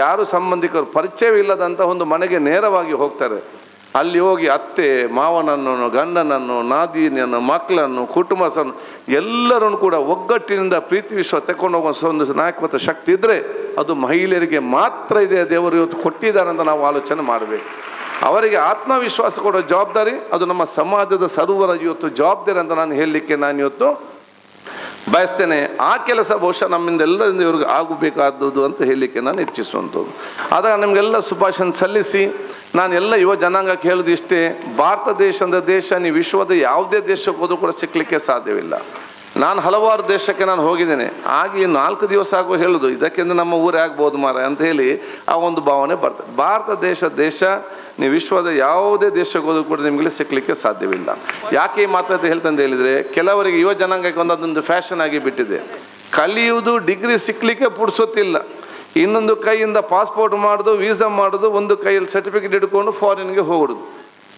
ಯಾರು ಸಂಬಂಧಿಕರು ಪರಿಚಯವಿಲ್ಲದಂಥ ಒಂದು ಮನೆಗೆ ನೇರವಾಗಿ ಹೋಗ್ತಾರೆ. ಅಲ್ಲಿ ಹೋಗಿ ಅತ್ತೆ ಮಾವನನ್ನು, ಗಂಡನನ್ನು, ನಾದಿನಿಯನ್ನು, ಮಕ್ಕಳನ್ನು, ಕುಟುಂಬಸ್ಥರನ್ನು ಎಲ್ಲರನ್ನು ಕೂಡ ಒಗ್ಗಟ್ಟಿನಿಂದ ಪ್ರೀತಿ ವಿಶ್ವಾಸ ತಗೊಂಡು ಹೋಗೋ ಒಂದು ನಾಯಕತ್ವ ಶಕ್ತಿ ಇದ್ದರೆ ಅದು ಮಹಿಳೆಯರಿಗೆ ಮಾತ್ರ ಇದೆ. ದೇವರು ಇವತ್ತು ಕೊಟ್ಟಿದ್ದಾರೆ ಅಂತ ನಾವು ಆಲೋಚನೆ ಮಾಡಬೇಕು. ಅವರಿಗೆ ಆತ್ಮವಿಶ್ವಾಸ ಕೊಡೋ ಜವಾಬ್ದಾರಿ ಅದು ನಮ್ಮ ಸಮಾಜದ ಸರ್ವರ ಇವತ್ತು ಜವಾಬ್ದಾರಿ ಅಂತ ನಾನು ಹೇಳಲಿಕ್ಕೆ ನಾನು ಇವತ್ತು ಬಯಸ್ತೇನೆ. ಆ ಕೆಲಸ ಬಹುಶಃ ನಮ್ಮಿಂದ ಎಲ್ಲರಿಂದ ಇವ್ರಿಗೆ ಆಗಬೇಕಾದದ್ದು ಅಂತ ಹೇಳಲಿಕ್ಕೆ ನಾನು ಇಚ್ಛಿಸುವಂಥದ್ದು. ಆದಾಗ ನಿಮಗೆಲ್ಲ ಶುಭಾಶಯ ಸಲ್ಲಿಸಿ ನಾನು ಎಲ್ಲ ಯುವ ಜನಾಂಗಕ್ಕೆ ಹೇಳೋದು ಇಷ್ಟೇ, ಭಾರತ ದೇಶ ನೀವು ವಿಶ್ವದ ಯಾವುದೇ ದೇಶಕ್ಕೆ ಹೋದರೂ ಕೂಡ ಸಿಕ್ಕಲಿಕ್ಕೆ ಸಾಧ್ಯವಿಲ್ಲ. ನಾನು ಹಲವಾರು ದೇಶಕ್ಕೆ ನಾನು ಹೋಗಿದ್ದೇನೆ. ಹಾಗೆ 4 ದಿವಸ ಆಗೋ ಹೇಳೋದು ಇದಕ್ಕಿಂತ ನಮ್ಮ ಊರೇ ಆಗ್ಬೋದು ಮಾರ ಅಂತ ಹೇಳಿ ಆ ಒಂದು ಭಾವನೆ ಬರ್ತದೆ. ಭಾರತ ದೇಶ ನೀವು ವಿಶ್ವದ ಯಾವುದೇ ದೇಶಕ್ಕೆ ಹೋದರೂ ಕೂಡ ನಿಮಗೆ ಸಿಕ್ಕಲಿಕ್ಕೆ ಸಾಧ್ಯವಿಲ್ಲ. ಯಾಕೆ ಈ ಮಾತು ಹೇಳ್ತಂತ ಹೇಳಿದರೆ, ಕೆಲವರಿಗೆ ಯುವ ಜನಾಂಗಕ್ಕೆ ಒಂದೊಂದು ಫ್ಯಾಷನ್ ಆಗಿ ಬಿಟ್ಟಿದೆ. ಕಲಿಯುವುದು ಡಿಗ್ರಿ ಸಿಕ್ಕಲಿಕ್ಕೆ ಪುಡ್ಸೋತಿಲ್ಲ. ಇನ್ನೊಂದು ಕೈಯಿಂದ ಪಾಸ್ಪೋರ್ಟ್ ಮಾಡೋದು, ವೀಸಾ ಮಾಡೋದು, ಒಂದು ಕೈಯಲ್ಲಿ ಸರ್ಟಿಫಿಕೇಟ್ ಇಟ್ಕೊಂಡು ಫಾರಿನ್ಗೆ ಹೋಗೋದು,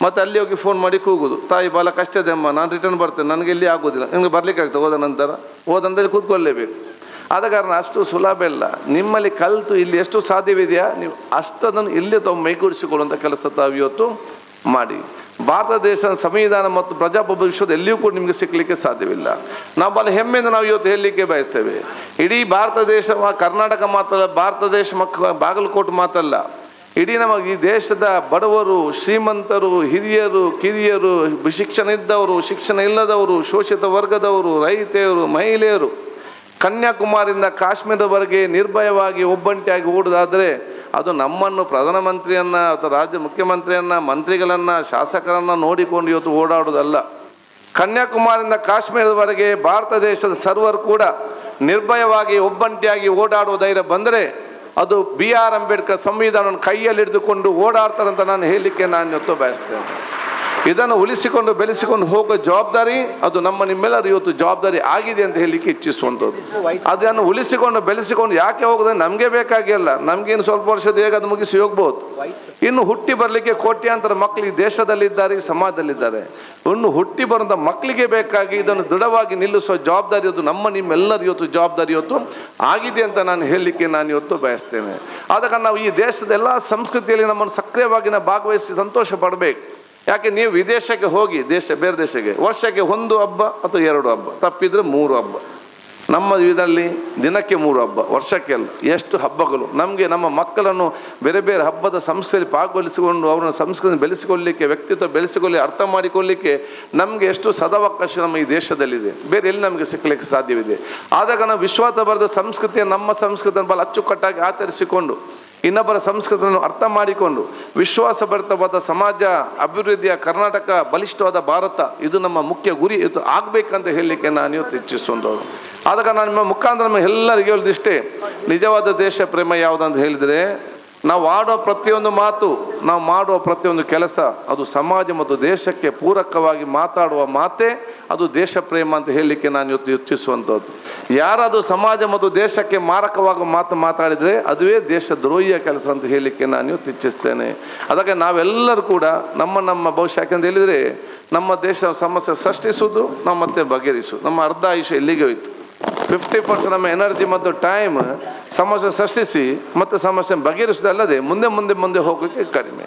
ಮತ್ತು ಅಲ್ಲಿ ಹೋಗಿ ಫೋನ್ ಮಾಡಿ ಕೂಗೋದು, ತಾಯಿ ಭಾಳ ಕಷ್ಟ ಇದೆ ಅಮ್ಮ, ನಾನು ರಿಟರ್ನ್ ಬರ್ತೇನೆ, ನನಗೆ ಇಲ್ಲಿ ಆಗೋದಿಲ್ಲ, ನಿಮಗೆ ಬರಲಿಕ್ಕೆ ಆಗ್ತದೆ, ಹೋದಂತೇಳಿ ಕೂತ್ಕೊಳ್ಳೇಬೇಕು. ಆದ ಕಾರಣ ಅಷ್ಟು ಸುಲಭ ಇಲ್ಲ. ನಿಮ್ಮಲ್ಲಿ ಕಲಿತು ಇಲ್ಲಿ ಎಷ್ಟು ಸಾಧ್ಯವಿದೆಯಾ ನೀವು ಅಷ್ಟದನ್ನು ಇಲ್ಲೇ ತಾವು ಮೈಗೂಡಿಸಿಕೊಳ್ಳುವಂಥ ಕೆಲಸ ತಾವು ಇವತ್ತು ಮಾಡಿ. ಭಾರತ ದೇಶದ ಸಂವಿಧಾನ ಮತ್ತು ಪ್ರಜಾಪ್ರಭುತ್ವ ವಿಶ್ವದ ಎಲ್ಲಿಯೂ ಕೂಡ ನಿಮಗೆ ಸಿಕ್ಕಲಿಕ್ಕೆ ಸಾಧ್ಯವಿಲ್ಲ. ನಾವು ಭಾಳ ಹೆಮ್ಮೆಯಿಂದ ನಾವು ಇವತ್ತು ಹೇಳಲಿಕ್ಕೆ ಬಯಸ್ತೇವೆ. ಇಡೀ ಭಾರತ ದೇಶ, ಕರ್ನಾಟಕ ಮಾತ್ರಲ್ಲ, ಭಾರತ ದೇಶ ಬಾಗಲಕೋಟೆ ಮಾತ್ರಲ್ಲ, ಇಡೀ ನಮಗೆ ಈ ದೇಶದ ಬಡವರು, ಶ್ರೀಮಂತರು, ಹಿರಿಯರು, ಕಿರಿಯರು, ಶಿಕ್ಷಣ ಇದ್ದವರು, ಶಿಕ್ಷಣ ಇಲ್ಲದವರು, ಶೋಷಿತ ವರ್ಗದವರು, ರೈತೆಯರು, ಮಹಿಳೆಯರು, ಕನ್ಯಾಕುಮಾರಿಯಿಂದ ಕಾಶ್ಮೀರದವರೆಗೆ ನಿರ್ಭಯವಾಗಿ ಒಬ್ಬಂಟಿಯಾಗಿ ಓಡೋದಾದರೆ ಅದು ನಮ್ಮನ್ನು ಪ್ರಧಾನಮಂತ್ರಿಯನ್ನು ಅಥವಾ ರಾಜ್ಯ ಮುಖ್ಯಮಂತ್ರಿಯನ್ನು, ಮಂತ್ರಿಗಳನ್ನು, ಶಾಸಕರನ್ನು ನೋಡಿಕೊಂಡು ಇವತ್ತು ಓಡಾಡೋದಲ್ಲ. ಕನ್ಯಾಕುಮಾರಿಯಿಂದ ಕಾಶ್ಮೀರದವರೆಗೆ ಭಾರತ ದೇಶದ ಸರ್ವರು ಕೂಡ ನಿರ್ಭಯವಾಗಿ ಒಬ್ಬಂಟಿಯಾಗಿ ಓಡಾಡುವ ಧೈರ್ಯ ಬಂದರೆ ಅದು BR ಅಂಬೇಡ್ಕರ್ ಸಂವಿಧಾನವನ್ನು ಕೈಯಲ್ಲಿ ಹಿಡಿದುಕೊಂಡು ಓಡಾಡ್ತಾರಂತ ನಾನು ಹೇಳಲಿಕ್ಕೆ ನಾನು ಇವತ್ತು ಬಯಸ್ತೇನೆ. ಇದನ್ನು ಉಳಿಸಿಕೊಂಡು ಬೆಳೆಸಿಕೊಂಡು ಹೋಗೋ ಜವಾಬ್ದಾರಿ ಅದು ನಮ್ಮ ನಿಮ್ಮೆಲ್ಲರೂ ಇವತ್ತು ಜವಾಬ್ದಾರಿ ಆಗಿದೆ ಅಂತ ಹೇಳಲಿಕ್ಕೆ ಇಚ್ಛಿಸುವಂಥದ್ದು. ಅದನ್ನು ಉಳಿಸಿಕೊಂಡು ಬೆಳೆಸಿಕೊಂಡು ಯಾಕೆ ಹೋಗೋದ್ರೆ ನಮಗೆ ಬೇಕಾಗಿಲ್ಲ, ನಮಗೇನು ಸ್ವಲ್ಪ ವರ್ಷದ ಹೇಗೆ ಅದು ಮುಗಿಸಿ ಹೋಗ್ಬೋದು. ಇನ್ನು ಹುಟ್ಟಿ ಬರಲಿಕ್ಕೆ ಕೋಟ್ಯಾಂತರ ಮಕ್ಕಳು ಈ ದೇಶದಲ್ಲಿದ್ದಾರೆ, ಈ ಸಮಾಜದಲ್ಲಿದ್ದಾರೆ. ಇನ್ನು ಹುಟ್ಟಿ ಬರೋಂಥ ಮಕ್ಕಳಿಗೆ ಬೇಕಾಗಿ ಇದನ್ನು ದೃಢವಾಗಿ ನಿಲ್ಲಿಸುವ ಜವಾಬ್ದಾರಿ ಅದು ನಮ್ಮ ನಿಮ್ಮೆಲ್ಲರೂ ಇವತ್ತು ಜವಾಬ್ದಾರಿ ಇವತ್ತು ಆಗಿದೆ ಅಂತ ನಾನು ಹೇಳಲಿಕ್ಕೆ ನಾನು ಇವತ್ತು ಬಯಸ್ತೇನೆ. ಆದ ಕಾರಣ ನಾವು ಈ ದೇಶದ ಎಲ್ಲ ಸಂಸ್ಕೃತಿಯಲ್ಲಿ ನಮ್ಮನ್ನು ಸಕ್ರಿಯವಾಗಿ ನಾವು ಭಾಗವಹಿಸಿ ಸಂತೋಷ ಪಡಬೇಕು. ಯಾಕೆ ನೀವು ವಿದೇಶಕ್ಕೆ ಹೋಗಿ ಬೇರೆ ದೇಶಕ್ಕೆ ವರ್ಷಕ್ಕೆ 1 ಹಬ್ಬ ಅಥವಾ 2 ಹಬ್ಬ, ತಪ್ಪಿದರೆ 3 ಹಬ್ಬ. ನಮ್ಮ ಇದರಲ್ಲಿ ದಿನಕ್ಕೆ 3 ಹಬ್ಬ, ವರ್ಷಕ್ಕೆ ಅಲ್ಲ. ಎಷ್ಟು ಹಬ್ಬಗಳು ನಮಗೆ ನಮ್ಮ ಮಕ್ಕಳನ್ನು ಬೇರೆ ಬೇರೆ ಹಬ್ಬದ ಸಂಸ್ಕೃತಿ ಪಾಲ್ಗೊಳಿಸಿಕೊಂಡು ಅವರನ್ನು ಸಂಸ್ಕೃತಿ ಬೆಳೆಸಿಕೊಳ್ಳಲಿಕ್ಕೆ, ವ್ಯಕ್ತಿತ್ವ ಬೆಳೆಸಿಕೊಳ್ಳಿ, ಅರ್ಥ ಮಾಡಿಕೊಳ್ಳಲಿಕ್ಕೆ ನಮಗೆ ಎಷ್ಟು ಸದಾವಕಾಶ ನಮ್ಮ ಈ ದೇಶದಲ್ಲಿದೆ, ಬೇರೆ ಎಲ್ಲಿ ನಮಗೆ ಸಿಕ್ಕಲಿಕ್ಕೆ ಸಾಧ್ಯವಿದೆ. ಆದಾಗ ನಾವು ವಿಶ್ವಾಸ ಬರೆದ ಸಂಸ್ಕೃತಿಯ ನಮ್ಮ ಸಂಸ್ಕೃತಿಯನ್ನು ಭಾಳ ಅಚ್ಚುಕಟ್ಟಾಗಿ ಆಚರಿಸಿಕೊಂಡು ಇನ್ನೊಬ್ಬರ ಸಂಸ್ಕೃತಿಯನ್ನು ಅರ್ಥ ಮಾಡಿಕೊಂಡು ವಿಶ್ವಾಸಭರಿತವಾದ ಸಮಾಜ, ಅಭಿವೃದ್ಧಿಯ ಕರ್ನಾಟಕ, ಬಲಿಷ್ಠವಾದ ಭಾರತ ಇದು ನಮ್ಮ ಮುಖ್ಯ ಗುರಿ ಇದು ಆಗಬೇಕಂತ ಹೇಳಲಿಕ್ಕೆ ನಾನು ಇವತ್ತು ಇಚ್ಛಿಸುವಂಥದ್ದು. ಆದಾಗ ನಾನು ನಿಮ್ಮ ಮುಖಾಂತರ ನಮ್ಮ ಎಲ್ಲರಿಗೂ ಹೇಳಿದಿಷ್ಟೇ, ನಿಜವಾದ ದೇಶ ಪ್ರೇಮ ಯಾವುದಂತ ಹೇಳಿದರೆ ನಾವು ಆಡೋ ಪ್ರತಿಯೊಂದು ಮಾತು, ನಾವು ಮಾಡುವ ಪ್ರತಿಯೊಂದು ಕೆಲಸ ಅದು ಸಮಾಜ ಮತ್ತು ದೇಶಕ್ಕೆ ಪೂರಕವಾಗಿ ಮಾತಾಡುವ ಮಾತೇ ಅದು ದೇಶ ಪ್ರೇಮ ಅಂತ ಹೇಳಲಿಕ್ಕೆ ನಾನು ಇವತ್ತು ಇಚ್ಛಿಸುವಂಥದ್ದು. ಯಾರದು ಸಮಾಜ ಮತ್ತು ದೇಶಕ್ಕೆ ಮಾರಕವಾಗುವ ಮಾತು ಮಾತಾಡಿದರೆ ಅದುವೇ ದೇಶ ದ್ರೋಹಿಯ ಕೆಲಸ ಅಂತ ಹೇಳಲಿಕ್ಕೆ ನಾನು ಇವತ್ತು ಇಚ್ಛಿಸ್ತೇನೆ. ಅದಕ್ಕೆ ನಾವೆಲ್ಲರೂ ಕೂಡ ನಮ್ಮ ಭವಿಷ್ಯ, ಯಾಕೆಂತ ಹೇಳಿದರೆ ನಮ್ಮ ದೇಶ ಸಮಸ್ಯೆ ಸೃಷ್ಟಿಸೋದು ನಾವು ಮತ್ತೆ ಬಗೆಹರಿಸೋದು, ನಮ್ಮ ಅರ್ಧ ಆಯುಷ್ಯ ಇಲ್ಲಿಗೆ ಹೋಯಿತು. 50% ನಮ್ಮ ಎನರ್ಜಿ ಮತ್ತು ಟೈಮ್ ಸಮಸ್ಯೆ ಸೃಷ್ಟಿಸಿ ಮತ್ತು ಸಮಸ್ಯೆ ಬಗೆಹರಿಸೋದಲ್ಲದೆ ಮುಂದೆ ಹೋಗೋಕ್ಕೆ ಕಡಿಮೆ.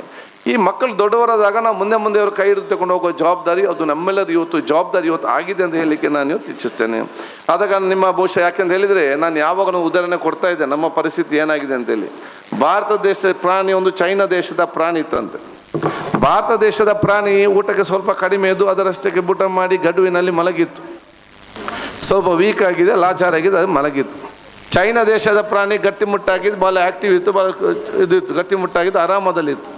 ಈ ಮಕ್ಕಳು ದೊಡ್ಡವರಾದಾಗ ನಾವು ಮುಂದೆ ಅವ್ರ ಕೈ ಹಿಡಿದು ತಗೊಂಡು ಹೋಗೋ ಜವಾಬ್ದಾರಿ ಅದು ನಮ್ಮೆಲ್ಲರೂ ಇವತ್ತು ಜವಾಬ್ದಾರಿ ಇವತ್ತು ಆಗಿದೆ ಅಂತ ಹೇಳಲಿಕ್ಕೆ ನಾನು ಇವತ್ತು ಇಚ್ಛಿಸ್ತೇನೆ. ಆದಾಗ ನಿಮ್ಮ ಬಹುಶಃ ಯಾಕೆಂತ ಹೇಳಿದರೆ ನಾನು ಯಾವಾಗ ಉದಾಹರಣೆ ಕೊಡ್ತಾ ಇದ್ದೆ ನಮ್ಮ ಪರಿಸ್ಥಿತಿ ಏನಾಗಿದೆ ಅಂತೇಳಿ. ಭಾರತ ದೇಶದ ಪ್ರಾಣಿ ಒಂದು ಚೈನಾ ದೇಶದ ಪ್ರಾಣಿ ಇತ್ತಂತೆ. ಭಾರತ ದೇಶದ ಪ್ರಾಣಿ ಊಟಕ್ಕೆ ಸ್ವಲ್ಪ ಕಡಿಮೆ ಇದ್ದು ಅದರಷ್ಟಕ್ಕೆ ಊಟ ಮಾಡಿ ಗಡುವಿನಲ್ಲಿ ಮಲಗಿತ್ತು. ಸ್ವಲ್ಪ ವೀಕ್ ಆಗಿದೆ, ಲಾಚಾರ ಆಗಿದೆ, ಅದು ಮಲಗಿತ್ತು. ಚೈನಾ ದೇಶದ ಪ್ರಾಣಿ ಗಟ್ಟಿಮುಟ್ಟಾಗಿದ್ದು, ಭಾಳ ಆ್ಯಕ್ಟಿವ್ ಇತ್ತು, ಭಾಳ ಇದಿತ್ತು, ಗಟ್ಟಿಮುಟ್ಟಾಗಿದ್ದು, ಆರಾಮದಲ್ಲಿತ್ತು.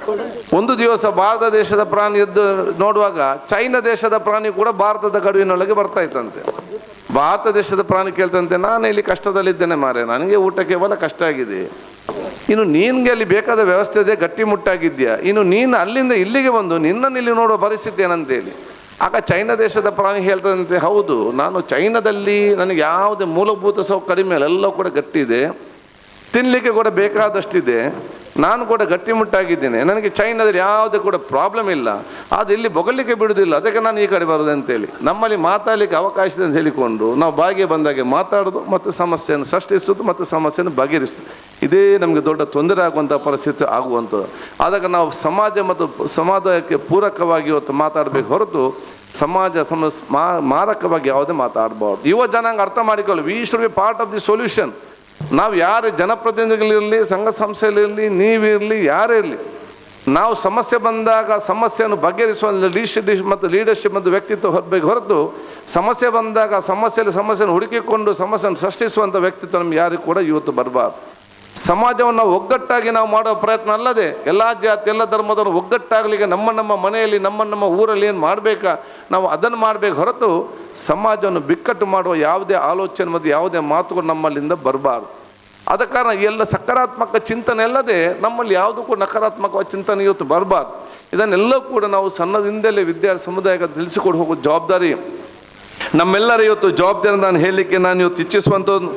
ಒಂದು ದಿವಸ ಭಾರತ ದೇಶದ ಪ್ರಾಣಿ ಎದ್ದು ನೋಡುವಾಗ ಚೈನಾ ದೇಶದ ಪ್ರಾಣಿ ಕೂಡ ಭಾರತದ ಗಡುವಿನೊಳಗೆ ಬರ್ತಾ ಇತ್ತಂತೆ. ಭಾರತ ದೇಶದ ಪ್ರಾಣಿ ಕೇಳ್ತಂತೆ, ನಾನು ಇಲ್ಲಿ ಕಷ್ಟದಲ್ಲಿದ್ದೇನೆ ಮಾರೆ, ನನಗೆ ಊಟಕ್ಕೆ ಭಾಳ ಕಷ್ಟ ಆಗಿದೆ, ಇನ್ನು ನಿನಗೆ ಅಲ್ಲಿ ಬೇಕಾದ ವ್ಯವಸ್ಥೆ ಇದೆ, ಗಟ್ಟಿಮುಟ್ಟಾಗಿದೆಯಾ, ಇನ್ನು ನೀನು ಅಲ್ಲಿಂದ ಇಲ್ಲಿಗೆ ಬಂದು ನಿನ್ನನ್ನು ಇಲ್ಲಿ ನೋಡುವ ಪರಿಸ್ಥಿತಿ ಏನಂತೇಳಿ. ಆಗ ಚೈನಾ ದೇಶದ ಪ್ರಾಣಿ ಹೇಳ್ತದಂತೆ, ಹೌದು ನಾನು ಚೈನಾದಲ್ಲಿ ನನಗೆ ಯಾವುದೇ ಮೂಲಭೂತ ಕಡಿಮೆ ಇಲ್ಲ, ಎಲ್ಲ ಕೂಡ ಗಟ್ಟಿ ಇದೆ, ತಿನ್ನಲಿಕ್ಕೆ ಕೂಡ ಬೇಕಾದಷ್ಟಿದೆ, ನಾನು ಕೂಡ ಗಟ್ಟಿಮುಟ್ಟಾಗಿದ್ದೇನೆ, ನನಗೆ ಚೈನಾದಲ್ಲಿ ಯಾವುದೇ ಕೂಡ ಪ್ರಾಬ್ಲಮ್ ಇಲ್ಲ. ಅದು ಇಲ್ಲಿ ಬೊಗಲಿಕ್ಕೆ ಬಿಡುವುದಿಲ್ಲ, ಅದಕ್ಕೆ ನಾನು ಈ ಕಡೆ ಬರೋದು ಅಂತೇಳಿ. ನಮ್ಮಲ್ಲಿ ಮಾತಾಡಲಿಕ್ಕೆ ಅವಕಾಶ ಇದೆ ಅಂತ ಹೇಳಿಕೊಂಡು ನಾವು ಬಾಯಿಗೆ ಬಂದಾಗೆ ಮಾತಾಡೋದು ಮತ್ತು ಸಮಸ್ಯೆಯನ್ನು ಸೃಷ್ಟಿಸೋದು ಮತ್ತು ಸಮಸ್ಯೆಯನ್ನು ಬಗೆಹರಿಸೋದು, ಇದೇ ನಮಗೆ ದೊಡ್ಡ ತೊಂದರೆ ಆಗುವಂಥ ಪರಿಸ್ಥಿತಿ ಆಗುವಂಥದ್ದು. ಅದಕ್ಕೆ ನಾವು ಸಮಾಜ ಮತ್ತು ಸಮಾಜಕ್ಕೆ ಪೂರಕವಾಗಿ ಇವತ್ತು ಮಾತಾಡಬೇಕು ಹೊರತು ಸಮಾಜ ಮಾರಕವಾಗಿ ಯಾವುದೇ ಮಾತಾಡಬಾರ್ದು. ಯುವ ಜನಾಂಗ ಅರ್ಥ ಮಾಡಿಕೊಳ್ಳಿ, we should be part of the solution. ನಾವು ಯಾರು ಜನಪ್ರತಿನಿಧಿಗಳಿರಲಿ, ಸಂಘ ಸಂಸ್ಥೆಗಳಿರಲಿ, ನೀವಿರಲಿ, ಯಾರೇ ಇರಲಿ, ನಾವು ಸಮಸ್ಯೆ ಬಂದಾಗ ಸಮಸ್ಯೆಯನ್ನು ಬಗೆಹರಿಸುವ ಲೀಡರ್ಶಿಪ್ ಮತ್ತು ವ್ಯಕ್ತಿತ್ವ ಹೊರಬೇಕು ಹೊರತು ಸಮಸ್ಯೆ ಬಂದಾಗ ಸಮಸ್ಯೆಯನ್ನು ಹುಡುಕಿಕೊಂಡು ಸಮಸ್ಯೆಯನ್ನು ಸೃಷ್ಟಿಸುವಂಥ ವ್ಯಕ್ತಿತ್ವ ನಮ್ಗೆ ಯಾರಿಗೂ ಕೂಡ ಇವತ್ತು ಬರಬಾರ್ದು. ಸಮಾಜವನ್ನು ನಾವು ಒಗ್ಗಟ್ಟಾಗಿ ನಾವು ಮಾಡೋ ಪ್ರಯತ್ನ ಅಲ್ಲದೆ ಎಲ್ಲ ಜಾತಿ ಎಲ್ಲ ಧರ್ಮದವರು ಒಗ್ಗಟ್ಟಾಗಲಿಕ್ಕೆ ನಮ್ಮ ಮನೆಯಲ್ಲಿ ನಮ್ಮ ಊರಲ್ಲಿ ಏನು ಮಾಡಬೇಕಾ ನಾವು ಅದನ್ನು ಮಾಡಬೇಕು ಹೊರತು ಸಮಾಜವನ್ನು ಬಿಕ್ಕಟ್ಟು ಮಾಡುವ ಯಾವುದೇ ಆಲೋಚನೆ ಮತ್ತು ಯಾವುದೇ ಮಾತುಗಳು ನಮ್ಮಲ್ಲಿಂದ ಬರಬಾರ್ದು. ಆದ ಕಾರಣ ಎಲ್ಲ ಸಕಾರಾತ್ಮಕ ಚಿಂತನೆ ಅಲ್ಲದೆ ನಮ್ಮಲ್ಲಿ ಯಾವುದಕ್ಕೂ ನಕಾರಾತ್ಮಕವಾದ ಚಿಂತನೆ ಇವತ್ತು ಬರಬಾರ್ದು. ಇದನ್ನೆಲ್ಲ ಕೂಡ ನಾವು ಸಣ್ಣದಿಂದಲೇ ವಿದ್ಯಾರ್ಥಿ ಸಮುದಾಯಕ್ಕೆ ತಿಳಿಸಿಕೊಡು ಹೋಗೋ ಜವಾಬ್ದಾರಿ ನಮ್ಮೆಲ್ಲರ ಇವತ್ತು ಜವಾಬ್ದಾರಿ. ನಾನು ಹೇಳಲಿಕ್ಕೆ ನಾನು ಇವತ್ತು ಇಚ್ಛಿಸುವಂಥದ್ದು,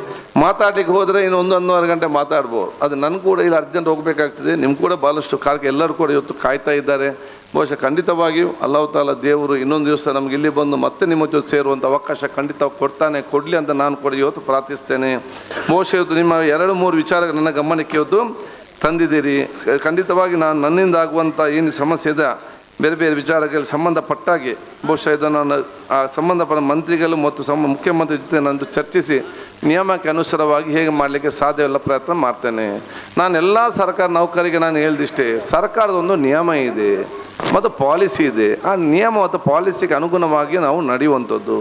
ಮಾತಾಡಲಿಕ್ಕೆ ಹೋದರೆ ಇನ್ನು 1-1.5 ಗಂಟೆ ಮಾತಾಡ್ಬೋದು. ಅದು ನನಗೆ ಕೂಡ ಇಲ್ಲಿ ಅರ್ಜೆಂಟ್ ಹೋಗಬೇಕಾಗ್ತದೆ, ನಿಮ್ಗೆ ಕೂಡ ಭಾಳಷ್ಟು ಕಾರ್ಯಕ್ಕೆ ಎಲ್ಲರೂ ಕೂಡ ಇವತ್ತು ಕಾಯ್ತಾ ಇದ್ದಾರೆ. ಬಹುಶಃ ಖಂಡಿತವಾಗಿಯೂ ಅಲ್ಲಾಹ್ ತಾಲ ದೇವರು ಇನ್ನೊಂದು ದಿವಸ ನಮ್ಗೆ ಇಲ್ಲಿ ಬಂದು ಮತ್ತೆ ನಿಮ್ಮ ಜೊತೆ ಸೇರುವಂಥ ಅವಕಾಶ ಖಂಡಿತ ಕೊಡಲಿ ಅಂತ ನಾನು ಕೂಡ ಇವತ್ತು ಪ್ರಾರ್ಥಿಸ್ತೇನೆ. ಬಹುಶಃ ಇವತ್ತು ನಿಮ್ಮ 2-3 ವಿಚಾರ ನನ್ನ ಗಮನಕ್ಕೆ ಇವತ್ತು ತಂದಿದ್ದೀರಿ. ಖಂಡಿತವಾಗಿ ನಾನು ನನ್ನಿಂದ ಆಗುವಂಥ ಏನು ಸಮಸ್ಯೆ ಇದೆ ಬೇರೆ ಬೇರೆ ವಿಚಾರಗಳಿಗೆ ಸಂಬಂಧಪಟ್ಟಾಗೆ ಬಹುಶಃ ಇದನ್ನು ನಾನು ಸಂಬಂಧಪಟ್ಟ ಮಂತ್ರಿಗಳು ಮತ್ತು ಮುಖ್ಯಮಂತ್ರಿ ಜೊತೆ ನಾನು ಚರ್ಚಿಸಿ ನಿಯಮಕ್ಕೆ ಅನುಸಾರವಾಗಿ ಹೇಗೆ ಮಾಡಲಿಕ್ಕೆ ಸಾಧ್ಯವೆಲ್ಲ ಪ್ರಯತ್ನ ಮಾಡ್ತೇನೆ. ನಾನೆಲ್ಲ ಸರ್ಕಾರ ನೌಕರಿಗೆ ನಾನು ಹೇಳಿದಿಷ್ಟೇ, ಸರ್ಕಾರದೊಂದು ನಿಯಮ ಇದೆ ಮತ್ತು ಪಾಲಿಸಿ ಇದೆ. ಆ ನಿಯಮ ಮತ್ತು ಪಾಲಿಸಿಗೆ ಅನುಗುಣವಾಗಿ ನಾವು ನಡೆಯುವಂಥದ್ದು.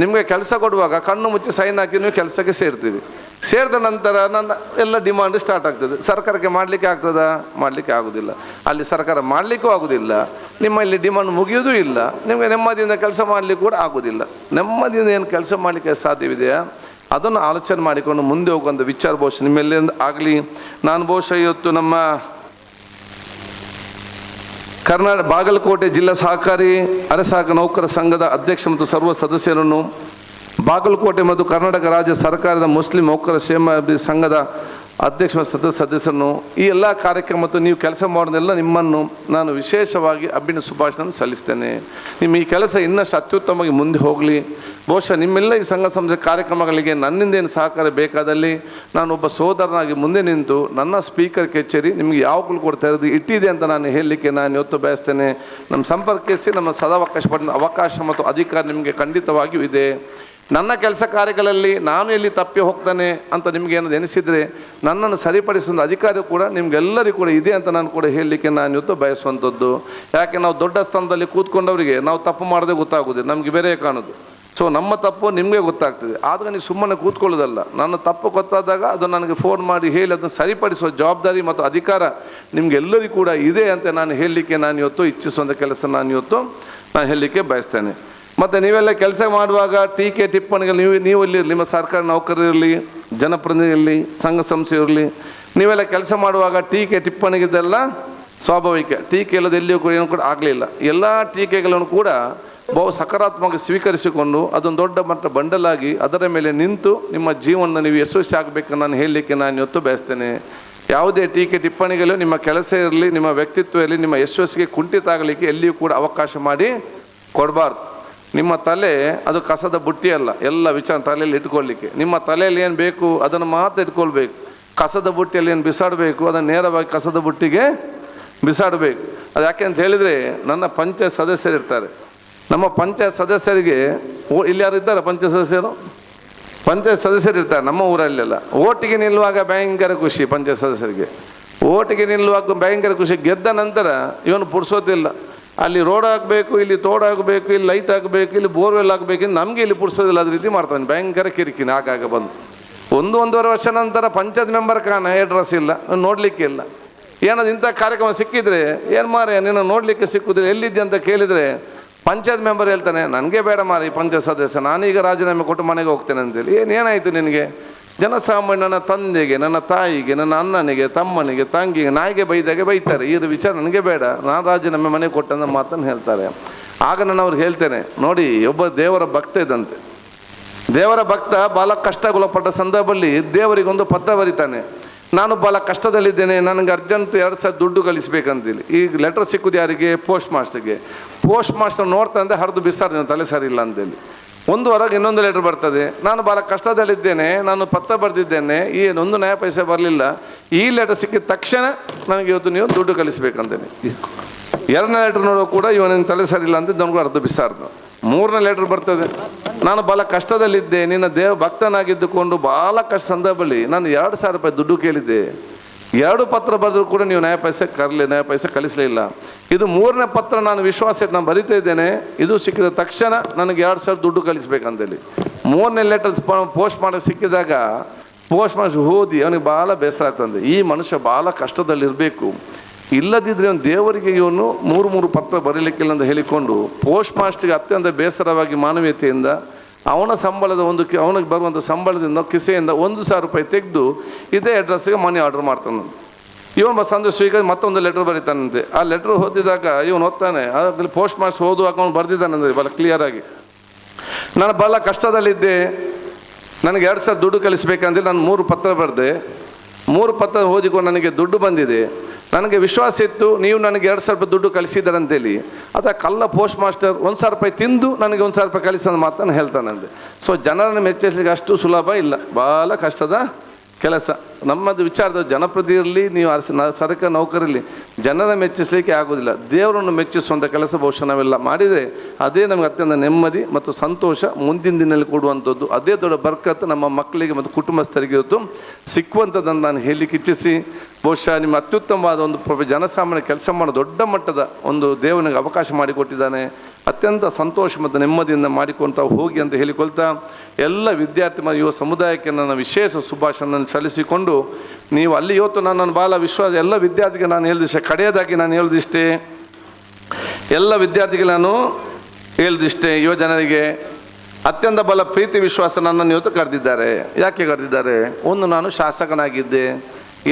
ನಿಮಗೆ ಕೆಲಸ ಕೊಡುವಾಗ ಕಣ್ಣು ಮುಚ್ಚಿ ಸೈನ್ ಹಾಕಿ ನೀವು ಕೆಲಸಕ್ಕೆ ಸೇರ್ತೀವಿ. ಸೇರಿದ ನಂತರ ನನ್ನ ಎಲ್ಲ ಡಿಮಾಂಡ್ ಸ್ಟಾರ್ಟ್ ಆಗ್ತದೆ. ಸರ್ಕಾರಕ್ಕೆ ಮಾಡಲಿಕ್ಕೆ ಆಗ್ತದಾ? ಮಾಡಲಿಕ್ಕೆ ಆಗೋದಿಲ್ಲ. ಅಲ್ಲಿ ಸರ್ಕಾರ ಮಾಡಲಿಕ್ಕೂ ಆಗೋದಿಲ್ಲ, ನಿಮ್ಮ ಇಲ್ಲಿ ಡಿಮಾಂಡ್ ಮುಗಿಯೋದೂ ಇಲ್ಲ, ನಿಮಗೆ ನೆಮ್ಮದಿಯಿಂದ ಕೆಲಸ ಮಾಡಲಿಕ್ಕೆ ಕೂಡ ಆಗೋದಿಲ್ಲ. ನೆಮ್ಮದಿಯಿಂದ ಏನು ಕೆಲಸ ಮಾಡಲಿಕ್ಕೆ ಸಾಧ್ಯವಿದೆಯಾ ಅದನ್ನು ಆಲೋಚನೆ ಮಾಡಿಕೊಂಡು ಮುಂದೆ ಹೋಗುವಂಥ ವಿಚಾರ ಬಹುಶಃ ನಿಮ್ಮೆಲ್ಲಿಂದ ಆಗಲಿ. ನಾನು ಬಹುಶಃ ಇವತ್ತು ನಮ್ಮ ಬಾಗಲಕೋಟೆ ಜಿಲ್ಲಾ ಸಹಕಾರಿ ಅರೆಸಹಕಾರ ನೌಕರ ಸಂಘದ ಅಧ್ಯಕ್ಷ ಮತ್ತು ಸರ್ವ ಸದಸ್ಯರನ್ನು, ಬಾಗಲಕೋಟೆ ಮತ್ತು ಕರ್ನಾಟಕ ರಾಜ್ಯ ಸರ್ಕಾರದ ಮುಸ್ಲಿಂ ನೌಕರ ಕ್ಷೇಮಾಭಿವೃದ್ಧಿ ಸಂಘದ ಅಧ್ಯಕ್ಷ ಮತ್ತು ಸದಸ್ಯರನ್ನು, ಈ ಎಲ್ಲ ಕಾರ್ಯಕ್ರಮ ಮತ್ತು ನೀವು ಕೆಲಸ ಮಾಡೋದೆಲ್ಲ ನಿಮ್ಮನ್ನು ನಾನು ವಿಶೇಷವಾಗಿ ಅಭಿನಂದನೆ ಶುಭಾಶಯವನ್ನು ಸಲ್ಲಿಸ್ತೇನೆ. ನಿಮ್ಮ ಈ ಕೆಲಸ ಇನ್ನಷ್ಟು ಅತ್ಯುತ್ತಮವಾಗಿ ಮುಂದೆ ಹೋಗಲಿ. ಬಹುಶಃ ನಿಮ್ಮೆಲ್ಲ ಈ ಸಂಘ ಸಂಸ್ಥೆ ಕಾರ್ಯಕ್ರಮಗಳಿಗೆ ನನ್ನಿಂದ ಏನು ಸಹಕಾರ ಬೇಕಾದಲ್ಲಿ ನಾನೊಬ್ಬ ಸೋದರನಾಗಿ ಮುಂದೆ ನಿಂತು ನನ್ನ ಸ್ಪೀಕರ್ ಕಚೇರಿ ನಿಮಗೆ ಯಾವಾಗಲೂ ಕೂಡ ತೆರೆದು ಇಟ್ಟಿದೆ ಅಂತ ನಾನು ಹೇಳಲಿಕ್ಕೆ ನಾನು ಇವತ್ತು ಬಯಸ್ತೇನೆ. ನಮ್ಮ ಸಂಪರ್ಕಿಸಿ ನಮ್ಮ ಸದಾವಕಾಶ ಪಡೆದ ಅವಕಾಶ ಮತ್ತು ಅಧಿಕಾರ ನಿಮಗೆ ಖಂಡಿತವಾಗಿಯೂ ಇದೆ. ನನ್ನ ಕೆಲಸ ಕಾರ್ಯಗಳಲ್ಲಿ ನಾನು ಎಲ್ಲಿ ತಪ್ಪಿ ಹೋಗ್ತಾನೆ ಅಂತ ನಿಮ್ಗೆ ಏನಾದ್ರು ಎನಿಸಿದರೆ ನನ್ನನ್ನು ಸರಿಪಡಿಸುವ ಅಧಿಕಾರ ಕೂಡ ನಿಮಗೆಲ್ಲರಿಗೂ ಕೂಡ ಇದೆ ಅಂತ ನಾನು ಕೂಡ ಹೇಳಲಿಕ್ಕೆ ನಾನು ಇವತ್ತು ಬಯಸುವಂಥದ್ದು. ಯಾಕೆ ನಾವು ದೊಡ್ಡ ಸ್ಥಾನದಲ್ಲಿ ಕೂತ್ಕೊಂಡವರಿಗೆ ನಾವು ತಪ್ಪು ಮಾಡೋದೇ ಗೊತ್ತಾಗೋದಿಲ್ಲ, ನಮಗೆ ಬೇರೆ ಕಾಣೋದು. ಸೊ ನಮ್ಮ ತಪ್ಪು ನಿಮಗೆ ಗೊತ್ತಾಗ್ತದೆ. ಆದಾಗ ನೀವು ಸುಮ್ಮನೆ ಕೂತ್ಕೊಳ್ಳೋದಲ್ಲ, ನನ್ನ ತಪ್ಪು ಗೊತ್ತಾದಾಗ ಅದು ನನಗೆ ಫೋನ್ ಮಾಡಿ ಹೇಳಿ ಅದನ್ನು ಸರಿಪಡಿಸುವ ಜವಾಬ್ದಾರಿ ಮತ್ತು ಅಧಿಕಾರ ನಿಮಗೆಲ್ಲರಿಗೂ ಕೂಡ ಇದೆ ಅಂತ ನಾನು ಹೇಳಲಿಕ್ಕೆ ನಾನು ಇವತ್ತು ಇಚ್ಛಿಸುವಂಥ ಕೆಲಸ ನಾನು ಹೇಳಲಿಕ್ಕೆ ಬಯಸ್ತೇನೆ. ಮತ್ತು ನೀವೆಲ್ಲ ಕೆಲಸ ಮಾಡುವಾಗ ಟೀಕೆ ಟಿಪ್ಪಣಿಗಳು ನೀವು ಇಲ್ಲಿ ನಿಮ್ಮ ಸರ್ಕಾರ ನೌಕರರಿರಲಿ, ಜನಪ್ರತಿನಿಧಿ ಇರಲಿ, ಸಂಘ ಸಂಸ್ಥೆ ಇರಲಿ, ನೀವೆಲ್ಲ ಕೆಲಸ ಮಾಡುವಾಗ ಟೀಕೆ ಟಿಪ್ಪಣಿಗಿದ್ದೆಲ್ಲ ಸ್ವಾಭಾವಿಕ. ಟೀಕೆ ಇಲ್ಲದ ಎಲ್ಲಿಯೂ ಕೂಡ ಏನೂ ಕೂಡ ಆಗಲಿಲ್ಲ. ಎಲ್ಲ ಟೀಕೆಗಳನ್ನು ಕೂಡ ಬಹು ಸಕಾರಾತ್ಮಕವಾಗಿ ಸ್ವೀಕರಿಸಿಕೊಂಡು ಅದೊಂದು ದೊಡ್ಡ ಮಟ್ಟ ಬಂಡಲಾಗಿ ಅದರ ಮೇಲೆ ನಿಂತು ನಿಮ್ಮ ಜೀವನ ನೀವು ಯಶಸ್ವಿ ಆಗಬೇಕನ್ನು ನಾನು ಹೇಳಲಿಕ್ಕೆ ನಾನು ಇವತ್ತು ಬಯಸ್ತೇನೆ. ಯಾವುದೇ ಟೀಕೆ ಟಿಪ್ಪಣಿಗಳು ನಿಮ್ಮ ಕೆಲಸ ಇರಲಿ, ನಿಮ್ಮ ವ್ಯಕ್ತಿತ್ವ ಇರಲಿ, ನಿಮ್ಮ ಯಶಸ್ಸಿಗೆ ಕುಂಠಿತ ಆಗಲಿಕ್ಕೆ ಎಲ್ಲಿಯೂ ಕೂಡ ಅವಕಾಶ ಮಾಡಿ ಕೊಡಬಾರ್ದು. ನಿಮ್ಮ ತಲೆ ಅದು ಕಸದ ಬುಟ್ಟಿ ಅಲ್ಲ, ಎಲ್ಲ ವಿಚಾರ ತಲೆಯಲ್ಲಿ ಇಟ್ಕೊಳ್ಳಿಕ್ಕೆ. ನಿಮ್ಮ ತಲೆಯಲ್ಲಿ ಏನು ಬೇಕು ಅದನ್ನು ಮಾತ್ರ ಇಟ್ಕೊಳ್ಬೇಕು. ಕಸದ ಬುಟ್ಟಿಯಲ್ಲಿ ಏನು ಬಿಸಾಡಬೇಕು ಅದನ್ನು ನೇರವಾಗಿ ಕಸದ ಬುಟ್ಟಿಗೆ ಬಿಸಾಡಬೇಕು. ಅದು ಯಾಕೆ ಅಂತ ಹೇಳಿದರೆ ನನ್ನ ಪಂಚಾಯತ್ ಸದಸ್ಯರು ಇರ್ತಾರೆ. ನಮ್ಮ ಪಂಚಾಯತ್ ಸದಸ್ಯರಿಗೆ ಇಲ್ಲಿ ಯಾರು ಇದ್ದಾರೆ ಪಂಚಾಯತ್ ಸದಸ್ಯರು ಇರ್ತಾರೆ ನಮ್ಮ ಊರಲ್ಲೆಲ್ಲ. ಓಟಿಗೆ ನಿಲ್ಲುವಾಗ ಭಯಂಕರ ಖುಷಿ ಪಂಚಾಯತ್ ಸದಸ್ಯರಿಗೆ. ಓಟಿಗೆ ನಿಲ್ಲುವಾಗ ಭಯಂಕರ ಖುಷಿ. ಗೆದ್ದ ನಂತರ ಇವನು ಪುಡ್ಸೋದಿಲ್ಲ. ಅಲ್ಲಿ ರೋಡ್ ಆಗಬೇಕು, ಇಲ್ಲಿ ತೋಡಾಗಬೇಕು, ಇಲ್ಲಿ ಲೈಟ್ ಆಗಬೇಕು, ಇಲ್ಲಿ ಬೋರ್ವೆಲ್ ಆಗಬೇಕು, ನಮಗೆ ಇಲ್ಲಿ ಪುಡ್ಸೋದಿಲ್ಲ. ಅದ ರೀತಿ ಮಾಡ್ತಾನೆ, ಭಯಂಕರ ಕಿರಿಕಿನ ಆಗಾಗ ಬಂದು. 1-1.5 ವರ್ಷ ನಂತರ ಪಂಚಾಯತ್ ಮೆಂಬರ್ ಕಾಣ ಅಡ್ರೆಸ್ ಇಲ್ಲ, ನೋಡಲಿಕ್ಕೆ ಇಲ್ಲ. ಏನಾದ್ರು ಇಂಥ ಕಾರ್ಯಕ್ರಮ ಸಿಕ್ಕಿದ್ರೆ ಏನು ಮಾರೆ ನೀನು ನೋಡಲಿಕ್ಕೆ ಸಿಕ್ಕುದಿಲ್ಲ, ಎಲ್ಲಿದ್ದೆ ಅಂತ ಕೇಳಿದರೆ ಪಂಚಾಯತ್ ಮೆಂಬರ್ ಹೇಳ್ತಾನೆ, ನನಗೆ ಬೇಡ ಮಾರಿ ಪಂಚಾಯತ್ ಸದಸ್ಯ, ನಾನೀಗ ರಾಜೀನಾಮೆ ಕೊಟ್ಟು ಮನೆಗೆ ಹೋಗ್ತೇನೆ ಅಂತೇಳಿ. ಏನಾಯಿತು ನಿನಗೆ? ಜನಸಾಮಾನ್ಯ ನನ್ನ ತಂದೆಗೆ, ನನ್ನ ತಾಯಿಗೆ, ನನ್ನ ಅಣ್ಣನಿಗೆ, ತಮ್ಮನಿಗೆ, ತಂಗಿಗೆ, ನಾಯಿಗೆ ಬೈದಾಗೆ ಬೈತಾರೆ. ಈ ವಿಚಾರ ನನಗೆ ಬೇಡ, ನಾನು ರಾಜೀನಾಮೆ ಮನೆಗೆ ಕೊಟ್ಟಂತ ಮಾತನ್ನು ಹೇಳ್ತಾರೆ. ಆಗ ನಾನು ಅವ್ರಿಗೆ ಹೇಳ್ತೇನೆ, ನೋಡಿ ಒಬ್ಬ ದೇವರ ಭಕ್ತ ಇದ್ದಂತೆ. ದೇವರ ಭಕ್ತ ಭಾಳ ಕಷ್ಟಗೊಳಪಟ್ಟ ಸಂದರ್ಭದಲ್ಲಿ ದೇವರಿಗೊಂದು ಪತ್ರ ಬರೀತಾನೆ. ನಾನು ಭಾಳ ಕಷ್ಟದಲ್ಲಿದ್ದೇನೆ, ನನಗೆ ಅರ್ಜೆಂಟ್ 2,000 ದುಡ್ಡು ಕಳಿಸ್ಬೇಕಂತೇಳಿ. ಈಗ ಲೆಟರ್ ಸಿಕ್ಕುದು ಯಾರಿಗೆ? ಪೋಸ್ಟ್ ಮಾಸ್ಟರ್ಗೆ. ಪೋಸ್ಟ್ ಮಾಸ್ಟರ್ ನೋಡ್ತಾ ಅಂದರೆ ಹರಿದು ಬಿಸಾಡ್ತೀನಿ, ತಲೆ ಸರಿ ಇಲ್ಲ ಅಂತೇಳಿ. ಒಂದು ವಾರಕ್ಕೆ ಇನ್ನೊಂದು ಲೆಟರ್ ಬರ್ತದೆ. ನಾನು ಭಾಳ ಕಷ್ಟದಲ್ಲಿದ್ದೇನೆ, ನಾನು ಪತ್ರ ಬರೆದಿದ್ದೇನೆ, ಏನೊಂದು ನಯ ಪೈಸೆ ಬರಲಿಲ್ಲ, ಈ ಲೆಟರ್ ಸಿಕ್ಕಿದ ತಕ್ಷಣ ನನಗೆ ಇವತ್ತು ನೀವು ದುಡ್ಡು ಕಳಿಸ್ಬೇಕಂತೇನೆ. 2ನೇ ಲೆಟ್ರ್ ನೋಡೋ ಕೂಡ ಇವನಿಗೆ ತಲೆ ಸರಿ ಇಲ್ಲ ಅಂತ ನನಗೂ ಅರ್ಧ ಬಿಸಾಡ್ದು. 3ನೇ ಲೆಟ್ರ್ ಬರ್ತದೆ, ನಾನು ಭಾಳ ಕಷ್ಟದಲ್ಲಿದ್ದೆ, ನಿನ್ನ ಭಕ್ತನಾಗಿದ್ದುಕೊಂಡು ಭಾಳ ಕಷ್ಟ ಸಂದರ್ಭದಲ್ಲಿ ನಾನು 2,000 ರೂಪಾಯಿ ದುಡ್ಡು ಕೇಳಿದ್ದೆ, 2 ಪತ್ರ ಬರೆದ್ರು ಕೂಡ ನೀವು ನಯ ಪೈಸೆ ಕಳಿಸಲಿಲ್ಲ. ಇದು 3ನೇ ಪತ್ರ, ನಾನು ವಿಶ್ವಾಸ ಇಟ್ಟು ನಾನು ಬರಿತಾ ಇದ್ದೇನೆ, ಇದು ಸಿಕ್ಕಿದ ತಕ್ಷಣ ನನಗೆ 2,000 ದುಡ್ಡು ಕಳಿಸ್ಬೇಕಂತೇಳಿ. 3ನೇ ಲೆಟರ್ ಪೋಸ್ಟ್ ಮಾಡಿ ಸಿಕ್ಕಿದಾಗ ಪೋಸ್ಟ್ ಮಾಡಿ ಓದಿ ಅವನಿಗೆ ಭಾಳ ಬೇಸರ ಆಗ್ತದೆ. ಈ ಮನುಷ್ಯ ಭಾಳ ಕಷ್ಟದಲ್ಲಿರಬೇಕು, ಇಲ್ಲದಿದ್ದರೆ ಅವನು ದೇವರಿಗೆ ಇವನು 3 ಪತ್ರ ಬರೀಲಿಕ್ಕಿಲ್ಲ ಅಂತ ಹೇಳಿಕೊಂಡು ಪೋಸ್ಟ್ ಮಾಸ್ಟರ್ಗೆ ಅತ್ಯಂತ ಬೇಸರವಾಗಿ ಮಾನವೀಯತೆಯಿಂದ ಅವನ ಸಂಬಳದ ಅವನಿಗೆ ಬರುವಂಥ ಸಂಬಳದಿಂದ ಕಿಸೆಯಿಂದ 1,000 ರೂಪಾಯಿ ತೆಗೆದು ಇದೇ ಅಡ್ರೆಸ್ಸಿಗೆ ಮನಿ ಆರ್ಡರ್ ಮಾಡ್ತಾನೆ. ಇವನು ಸಂದೇಶ ಸ್ವೀಕಾರ ಮತ್ತೊಂದು ಲೆಟ್ರ್ ಬರೀತಾನಂತೆ. ಆ ಲೆಟ್ರ್ ಓದಿದಾಗ ಇವನು ಓದ್ತಾನೆ, ಅದ್ರಲ್ಲಿ ಪೋಸ್ಟ್ ಮಾಸ್ಟರ್ ಓದುವಾಗ ಅವನು ಬರೆದಿದ್ದಾನಂದ್ರೆ ಭಾಳ ಕ್ಲಿಯರಾಗಿ, ನಾನು ಭಾಳ ಕಷ್ಟದಲ್ಲಿದ್ದೆ, ನನಗೆ 2,000 ದುಡ್ಡು ಕಳಿಸ್ಬೇಕಂದ್ರೆ ನಾನು 3 ಪತ್ರ ಬರೆದೆ, 3 ಪತ್ರ ಓದಿಕೊಂಡು ನನಗೆ ದುಡ್ಡು ಬಂದಿದೆ, ನನಗೆ ವಿಶ್ವಾಸ ಇತ್ತು ನೀವು ನನಗೆ 2,000 ರೂಪಾಯಿ ದುಡ್ಡು ಕಳಿಸಿದಾರಂತೇಳಿ. ಅದ ಕಲ್ಲ ಪೋಸ್ಟ್ ಮಾಸ್ಟರ್ 1,000 ರೂಪಾಯಿ ತಿಂದು ನನಗೆ 1,000 ರೂಪಾಯಿ ಕಳಿಸೋದು ಮಾತನ್ನು ಹೇಳ್ತಾನಂತೆ. ಸೊ ಜನರನ್ನು ಮೆಚ್ಚಿಸಲಿಕ್ಕೆ ಅಷ್ಟು ಸುಲಭ ಇಲ್ಲ, ಭಾಳ ಕಷ್ಟದ ಕೆಲಸ. ನಮ್ಮದು ವಿಚಾರದ ಜನಪ್ರತಿನಿಧಿಯಲ್ಲಿ ನೀವು ಸರ್ಕಾರ ನೌಕರಲ್ಲಿ ಜನರ ಮೆಚ್ಚಿಸಲಿಕ್ಕೆ ಆಗೋದಿಲ್ಲ, ದೇವರನ್ನು ಮೆಚ್ಚಿಸುವಂಥ ಕೆಲಸ ಬಹುಶಃ ನಾವೆಲ್ಲ ಮಾಡಿದರೆ ಅದೇ ನಮಗೆ ಅತ್ಯಂತ ನೆಮ್ಮದಿ ಮತ್ತು ಸಂತೋಷ ಮುಂದಿನ ದಿನದಲ್ಲಿ ಕೊಡುವಂಥದ್ದು. ಅದೇ ದೊಡ್ಡ ಬರ್ಕತ್ತು ನಮ್ಮ ಮಕ್ಕಳಿಗೆ ಮತ್ತು ಕುಟುಂಬಸ್ಥರಿಗೆ ಇವತ್ತು ಸಿಕ್ಕುವಂಥದ್ದನ್ನು ನಾನು ಹೇಳಲಿಕ್ಕೆ ಇಚ್ಛಿಸಿ, ಬಹುಶಃ ನಿಮ್ಮ ಅತ್ಯುತ್ತಮವಾದ ಒಂದು ಜನಸಾಮಾನ್ಯ ಕೆಲಸ ಮಾಡೋ ದೊಡ್ಡ ಮಟ್ಟದ ಒಂದು ದೇವನಿಗೆ ಅವಕಾಶ ಮಾಡಿಕೊಟ್ಟಿದ್ದಾನೆ. ಅತ್ಯಂತ ಸಂತೋಷ ಮತ್ತು ನೆಮ್ಮದಿಯಿಂದ ಮಾಡಿಕೊಳ್ತಾ ಹೋಗಿ ಅಂತ ಹೇಳಿಕೊಳ್ತಾ ಎಲ್ಲ ವಿದ್ಯಾರ್ಥಿ ಮತ್ತು ಯುವ ಸಮುದಾಯಕ್ಕೆ ನನ್ನ ವಿಶೇಷ ಶುಭಾಶಯವನ್ನು ಸಲ್ಲಿಸಿಕೊಂಡು, ನೀವು ಅಲ್ಲಿ ಇವತ್ತು ನನ್ನ ಭಾಳ ವಿಶ್ವಾಸ ಎಲ್ಲ ವಿದ್ಯಾರ್ಥಿಗೆ ನಾನು ಹೇಳಿದಿಷ್ಟೇ, ಕಡೆಯದಾಗಿ ನಾನು ಹೇಳಿದಿಷ್ಟೇ, ಎಲ್ಲ ವಿದ್ಯಾರ್ಥಿಗೆ ನಾನು ಹೇಳಿದಿಷ್ಟೇ, ಯುವ ಜನರಿಗೆ ಅತ್ಯಂತ ಬಲ ಪ್ರೀತಿ ವಿಶ್ವಾಸ ನನ್ನನ್ನು ಇವತ್ತು ಕರೆದಿದ್ದಾರೆ. ಯಾಕೆ ಕರೆದಿದ್ದಾರೆ? ಒಂದು, ನಾನು ಶಾಸಕನಾಗಿದ್ದೆ,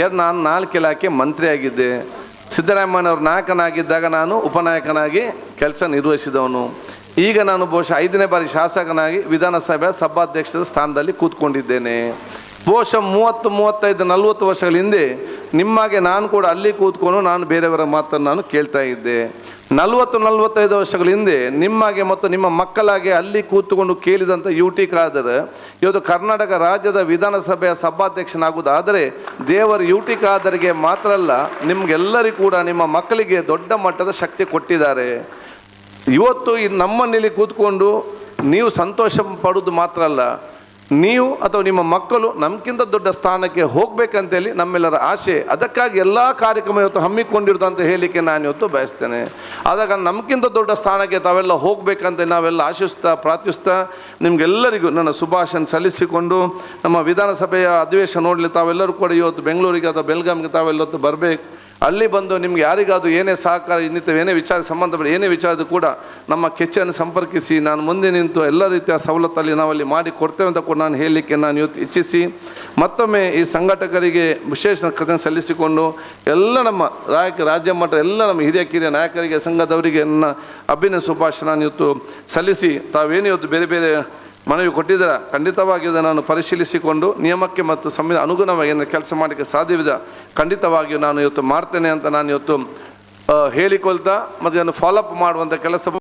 2 ನಾನು 4 ಇಲಾಖೆ ಮಂತ್ರಿ ಆಗಿದ್ದೆ, ಸಿದ್ದರಾಮಯ್ಯನವ್ರ ನಾಯಕನಾಗಿದ್ದಾಗ ನಾನು ಉಪನಾಯಕನಾಗಿ ಕೆಲಸ ನಿರ್ವಹಿಸಿದವನು, ಈಗ ನಾನು ಬಹುಶಃ 5ನೇ ಬಾರಿ ಶಾಸಕನಾಗಿ ವಿಧಾನಸಭೆಯ ಸಭಾಧ್ಯಕ್ಷದ ಸ್ಥಾನದಲ್ಲಿ ಕೂತ್ಕೊಂಡಿದ್ದೇನೆ. ಬಹುಶಃ 30, 35, 40 ವರ್ಷಗಳ ಹಿಂದೆ ನಿಮ್ಮಾಗೆ ನಾನು ಕೂಡ ಅಲ್ಲಿ ಕೂತ್ಕೊಂಡು ನಾನು ಬೇರೆಯವರ ಮಾತನ್ನು ನಾನು ಕೇಳ್ತಾ ಇದ್ದೆ. 40, 45 ವರ್ಷಗಳ ಹಿಂದೆ ನಿಮ್ಮಾಗೆ ಮತ್ತು ನಿಮ್ಮ ಮಕ್ಕಳಾಗೆ ಅಲ್ಲಿ ಕೂತ್ಕೊಂಡು ಕೇಳಿದಂಥ UT ಖಾದರ್ ಇವತ್ತು ಕರ್ನಾಟಕ ರಾಜ್ಯದ ವಿಧಾನಸಭೆಯ ಸಭಾಧ್ಯಕ್ಷನಾಗುವುದಾದರೆ ದೇವರು UT ಖಾದರ್ಗೆ ಮಾತ್ರ ಅಲ್ಲ, ನಿಮಗೆಲ್ಲರಿಗೂ ಕೂಡ ನಿಮ್ಮ ಮಕ್ಕಳಿಗೆ ದೊಡ್ಡ ಮಟ್ಟದ ಶಕ್ತಿ ಕೊಟ್ಟಿದ್ದಾರೆ. ಇವತ್ತು ನಮ್ಮನೇಲಿ ಕೂತ್ಕೊಂಡು ನೀವು ಸಂತೋಷ ಪಡೋದು ಮಾತ್ರ ಅಲ್ಲ, ನೀವು ಅಥವಾ ನಿಮ್ಮ ಮಕ್ಕಳು ನಮಗಿಂತ ದೊಡ್ಡ ಸ್ಥಾನಕ್ಕೆ ಹೋಗಬೇಕಂತೇಳಿ ನಮ್ಮೆಲ್ಲರ ಆಸೆ. ಅದಕ್ಕಾಗಿ ಎಲ್ಲ ಕಾರ್ಯಕ್ರಮ ಇವತ್ತು ಹಮ್ಮಿಕೊಂಡಿರೋದು ಅಂತ ಹೇಳಲಿಕ್ಕೆ ನಾನು ಇವತ್ತು ಬಯಸ್ತೇನೆ. ಆದಾಗ ನಮಗಿಂತ ದೊಡ್ಡ ಸ್ಥಾನಕ್ಕೆ ತಾವೆಲ್ಲ ಹೋಗಬೇಕಂತ ನಾವೆಲ್ಲ ಆಶಿಸ್ತಾ ಪ್ರಾರ್ಥಿಸ್ತಾ ನಿಮಗೆಲ್ಲರಿಗೂ ನನ್ನ ಶುಭಾಶಯ ಸಲ್ಲಿಸಿಕೊಂಡು, ನಮ್ಮ ವಿಧಾನಸಭೆಯ ಅಧಿವೇಶನ ನೋಡಲಿ ತಾವೆಲ್ಲರೂ ಕೂಡ ಇವತ್ತು ಬೆಂಗಳೂರಿಗೆ ಅಥವಾ ಬೆಳಗಾವಿಗೆ ತಾವೆಲ್ಲೊತ್ತು ಬರಬೇಕು. ಅಲ್ಲಿ ಬಂದು ನಿಮ್ಗೆ ಯಾರಿಗಾದರೂ ಏನೇ ಸಹಕಾರ ಇನ್ನಿತ ಏನೇ ವಿಚಾರ ಸಂಬಂಧಪಟ್ಟ ಏನೇ ವಿಚಾರದ್ದು ಕೂಡ ನಮ್ಮ ಕೆಚ್ಚನ್ನು ಸಂಪರ್ಕಿಸಿ ನಾನು ಮುಂದೆ ನಿಂತು ಎಲ್ಲ ರೀತಿಯ ಸವಲತ್ತಲ್ಲಿ ನಾವಲ್ಲಿ ಮಾಡಿ ಕೊಡ್ತೇವೆ ಅಂತ ಕೂಡ ನಾನು ಹೇಳಲಿಕ್ಕೆ ನಾನು ಇವತ್ತು ಇಚ್ಛಿಸಿ, ಮತ್ತೊಮ್ಮೆ ಈ ಸಂಘಟಕರಿಗೆ ವಿಶೇಷ ಕಥೆ ಸಲ್ಲಿಸಿಕೊಂಡು ಎಲ್ಲ ನಮ್ಮ ರಾಜ್ಯ ಮಟ್ಟ ಎಲ್ಲ ನಮ್ಮ ಹಿರಿಯ ನಾಯಕರಿಗೆ ಸಂಘದವರಿಗೆ ನನ್ನ ಅಭಿನಯ ಶುಭಾಶಯ ನಾನು ಇವತ್ತು ಸಲ್ಲಿಸಿ, ತಾವೇನು ಇವತ್ತು ಬೇರೆ ಬೇರೆ ಮನವಿ ಕೊಟ್ಟಿದ್ದೀರ ಖಂಡಿತವಾಗಿ ನಾನು ಪರಿಶೀಲಿಸಿಕೊಂಡು ನಿಯಮಕ್ಕೆ ಮತ್ತು ಸಂವಿಧಾನ ಅನುಗುಣವಾಗಿ ಕೆಲಸ ಮಾಡಲಿಕ್ಕೆ ಸಾಧ್ಯವಿದೆ, ಖಂಡಿತವಾಗಿಯೂ ನಾನು ಇವತ್ತು ಮಾಡ್ತೇನೆ ಅಂತ ನಾನು ಇವತ್ತು ಹೇಳಿಕೊಳ್ತಾ ಮತ್ತು ಅದನ್ನು ಫಾಲೋಅಪ್ ಮಾಡುವಂಥ ಕೆಲಸ